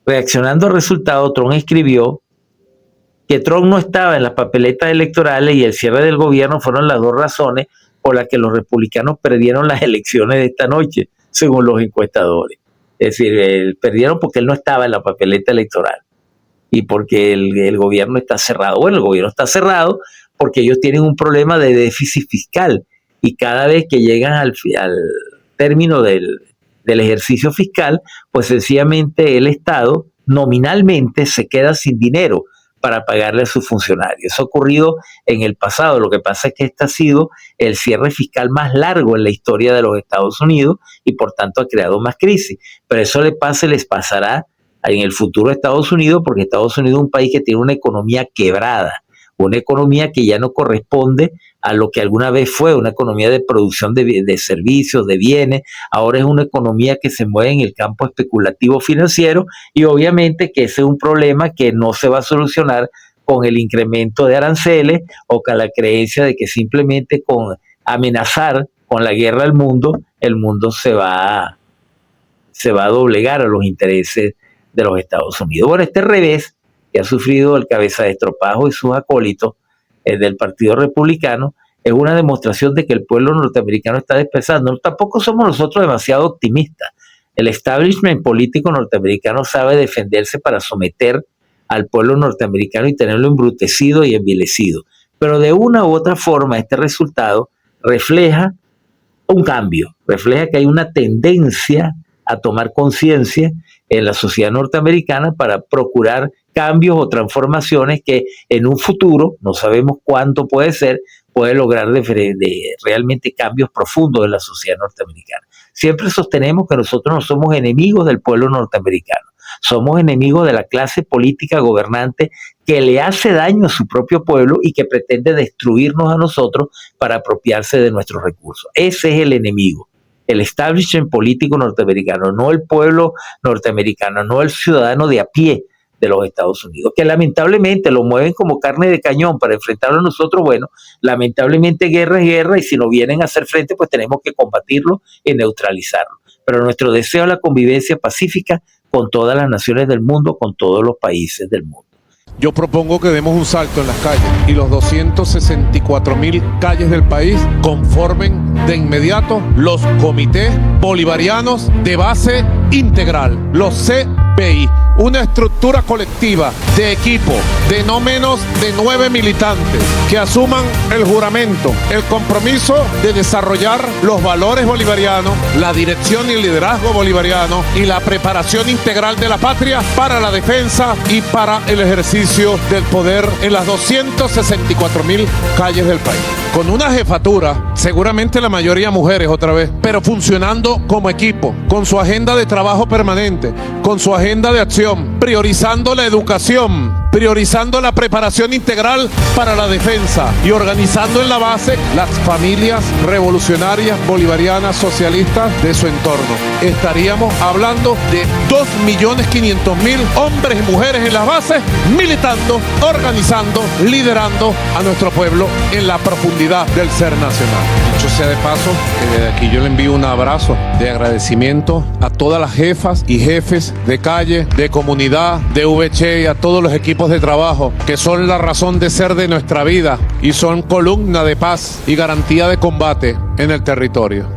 Reaccionando al resultado, Trump escribió que Trump no estaba en las papeletas electorales y el cierre del gobierno fueron las 2 razones por las que los republicanos perdieron las elecciones de esta noche, según los encuestadores. Es decir, perdieron porque él no estaba en la papeleta electoral y porque el gobierno está cerrado. Bueno, el gobierno está cerrado porque ellos tienen un problema de déficit fiscal y cada vez que llegan al término del ejercicio fiscal, pues sencillamente el Estado nominalmente se queda sin dinero para pagarle a sus funcionarios. Eso ha ocurrido en el pasado. Lo que pasa es que este ha sido el cierre fiscal más largo en la historia de los Estados Unidos y por tanto ha creado más crisis. Pero eso les pasará en el futuro a Estados Unidos, porque Estados Unidos es un país que tiene una economía quebrada, una economía que ya no corresponde a lo que alguna vez fue una economía de producción de servicios, de bienes. Ahora es una economía que se mueve en el campo especulativo financiero, y obviamente que ese es un problema que no se va a solucionar con el incremento de aranceles o con la creencia de que simplemente con amenazar con la guerra al mundo, el mundo se va a doblegar a los intereses de los Estados Unidos. Bueno, este revés que ha sufrido el cabeza de estropajo y sus acólitos del Partido Republicano es una demostración de que el pueblo norteamericano está despertando. Tampoco somos nosotros demasiado optimistas. El establishment político norteamericano sabe defenderse para someter al pueblo norteamericano y tenerlo embrutecido y envilecido. Pero de una u otra forma este resultado refleja un cambio, refleja que hay una tendencia a tomar conciencia en la sociedad norteamericana para procurar cambios o transformaciones que en un futuro, no sabemos cuánto puede ser, puede lograr de realmente cambios profundos en la sociedad norteamericana. Siempre sostenemos que nosotros no somos enemigos del pueblo norteamericano, somos enemigos de la clase política gobernante que le hace daño a su propio pueblo y que pretende destruirnos a nosotros para apropiarse de nuestros recursos. Ese es el enemigo, el establishment político norteamericano, no el pueblo norteamericano, no el ciudadano de a pie de los Estados Unidos, que lamentablemente lo mueven como carne de cañón para enfrentarlo a nosotros. Bueno, lamentablemente guerra es guerra, y si nos vienen a hacer frente, pues tenemos que combatirlo y neutralizarlo. Pero nuestro deseo es la convivencia pacífica con todas las naciones del mundo, con todos los países del mundo. Yo propongo que demos un salto en las calles y los 264,000 calles del país conformen de inmediato los comités bolivarianos de base integral, los CBI, una estructura colectiva de equipo de no menos de 9 militantes que asuman el juramento, el compromiso de desarrollar los valores bolivarianos, la dirección y el liderazgo bolivariano y la preparación integral de la patria para la defensa y para el ejercicio del poder en las 264,000 calles del país. Con una jefatura, seguramente la mayoría mujeres otra vez, pero funcionando como equipo, con su agenda de trabajo permanente, con su agenda de acción, priorizando la educación, priorizando la preparación integral para la defensa y organizando en la base las familias revolucionarias, bolivarianas, socialistas de su entorno. Estaríamos hablando de 2.500.000 hombres y mujeres en las bases, militando, organizando, liderando a nuestro pueblo en la profundidad del ser nacional. Dicho sea de paso, desde aquí yo le envío un abrazo de agradecimiento a todas las jefas y jefes de calle, de comunidad, de VC y a todos los equipos de trabajo que son la razón de ser de nuestra vida y son columna de paz y garantía de combate en el territorio.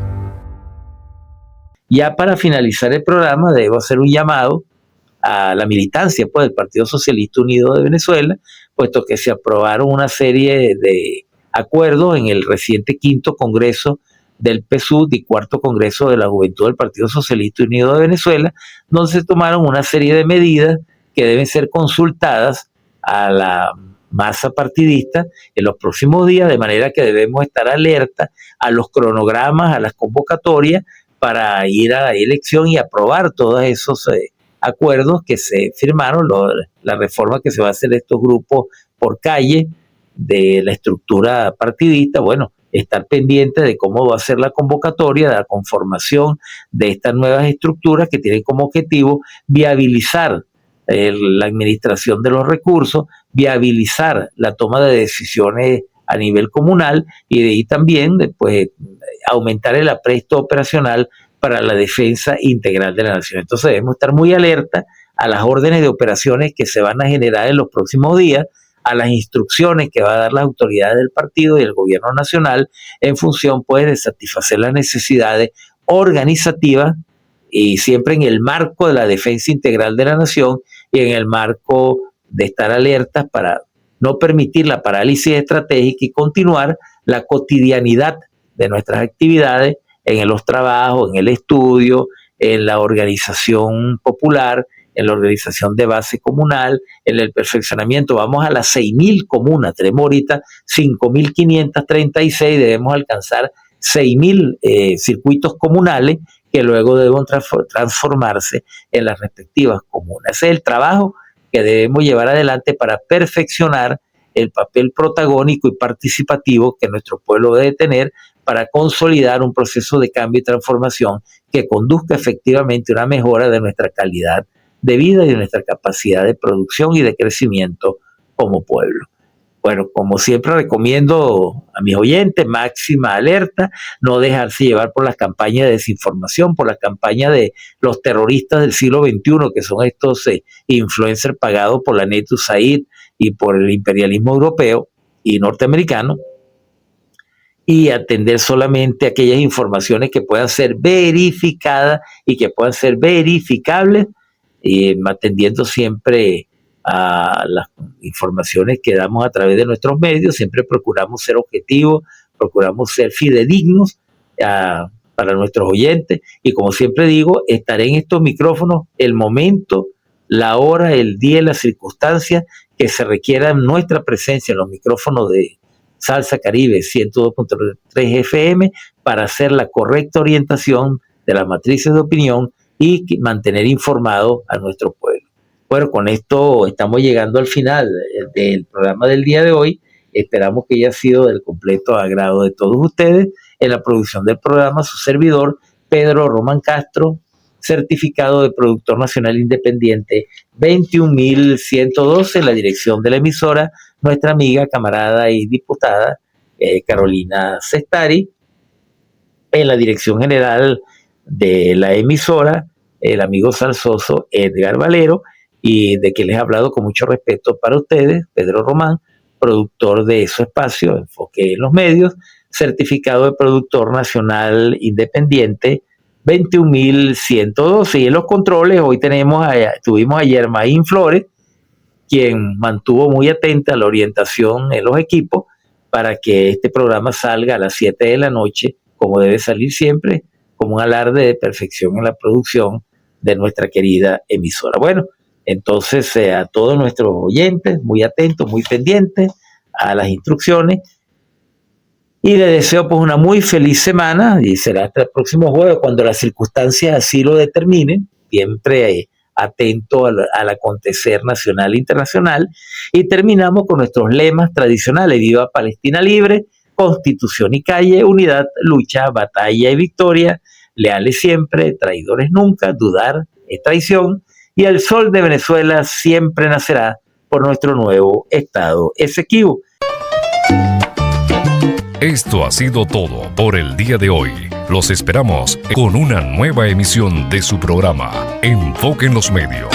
Ya para finalizar el programa debo hacer un llamado a la militancia del Partido Socialista Unido de Venezuela, puesto que se aprobaron una serie de acuerdos en el reciente 5º Congreso del PSUV y 4º Congreso de la Juventud del Partido Socialista Unido de Venezuela, donde se tomaron una serie de medidas que deben ser consultadas a la masa partidista en los próximos días, de manera que debemos estar alerta a los cronogramas, a las convocatorias, para ir a la elección y aprobar todos esos acuerdos que se firmaron, la reforma que se va a hacer de estos grupos por calle de la estructura partidista. Bueno, estar pendiente de cómo va a ser la convocatoria, de la conformación de estas nuevas estructuras que tienen como objetivo viabilizar la administración de los recursos, viabilizar la toma de decisiones a nivel comunal y de ahí también después aumentar el apresto operacional para la defensa integral de la nación. Entonces debemos estar muy alerta a las órdenes de operaciones que se van a generar en los próximos días, a las instrucciones que va a dar las autoridades del partido y el gobierno nacional en función de satisfacer las necesidades organizativas y siempre en el marco de la defensa integral de la nación y en el marco de estar alertas para no permitir la parálisis estratégica y continuar la cotidianidad de nuestras actividades en los trabajos, en el estudio, en la organización popular, en la organización de base comunal, en el perfeccionamiento. Vamos a las 6.000 comunas, tenemos ahorita 5.536, debemos alcanzar 6.000 circuitos comunales que luego deben transformarse en las respectivas comunas. Ese es el trabajo que debemos llevar adelante para perfeccionar el papel protagónico y participativo que nuestro pueblo debe tener para consolidar un proceso de cambio y transformación que conduzca efectivamente a una mejora de nuestra calidad de vida y de nuestra capacidad de producción y de crecimiento como pueblo. Bueno, como siempre recomiendo a mis oyentes, máxima alerta, no dejarse llevar por las campañas de desinformación, por las campañas de los terroristas del siglo XXI, que son estos influencers pagados por la Net USAID y por el imperialismo europeo y norteamericano, y atender solamente aquellas informaciones que puedan ser verificadas y que puedan ser verificables, atendiendo siempre a las informaciones que damos a través de nuestros medios. Siempre procuramos ser objetivos, procuramos ser fidedignos para nuestros oyentes, y como siempre digo, estaré en estos micrófonos el momento, la hora, el día y las circunstancias que se requiera nuestra presencia en los micrófonos de Salsa Caribe 102.3 FM para hacer la correcta orientación de las matrices de opinión y mantener informado a nuestro pueblo. Bueno, con esto estamos llegando al final del programa del día de hoy. Esperamos que haya sido del completo agrado de todos ustedes. En la producción del programa, su servidor, Pedro Román Castro, certificado de productor nacional independiente 21112, en la dirección de la emisora, nuestra amiga, camarada y diputada Carolina Cestari, en la dirección general de la emisora, el amigo salsoso Edgar Valero, y de que les he hablado con mucho respeto para ustedes, Pedro Román, productor de su espacio, Enfoque en los Medios, certificado de productor nacional independiente 21112. Y en los controles hoy tuvimos a Yermaín Flores, quien mantuvo muy atenta a la orientación en los equipos para que este programa salga a las 7 de la noche, como debe salir siempre, como un alarde de perfección en la producción de nuestra querida emisora. Bueno, entonces a todos nuestros oyentes, muy atentos, muy pendientes a las instrucciones, y les deseo pues una muy feliz semana, y será hasta el próximo jueves cuando las circunstancias así lo determinen, siempre atento al acontecer nacional e internacional. Y terminamos con nuestros lemas tradicionales: viva Palestina libre, Constitución y calle, unidad, lucha, batalla y victoria, leales siempre, traidores nunca, dudar es traición, y el sol de Venezuela siempre nacerá por nuestro nuevo Estado Esequibo. Esto ha sido todo por el día de hoy. Los esperamos con una nueva emisión de su programa Enfoque en los Medios.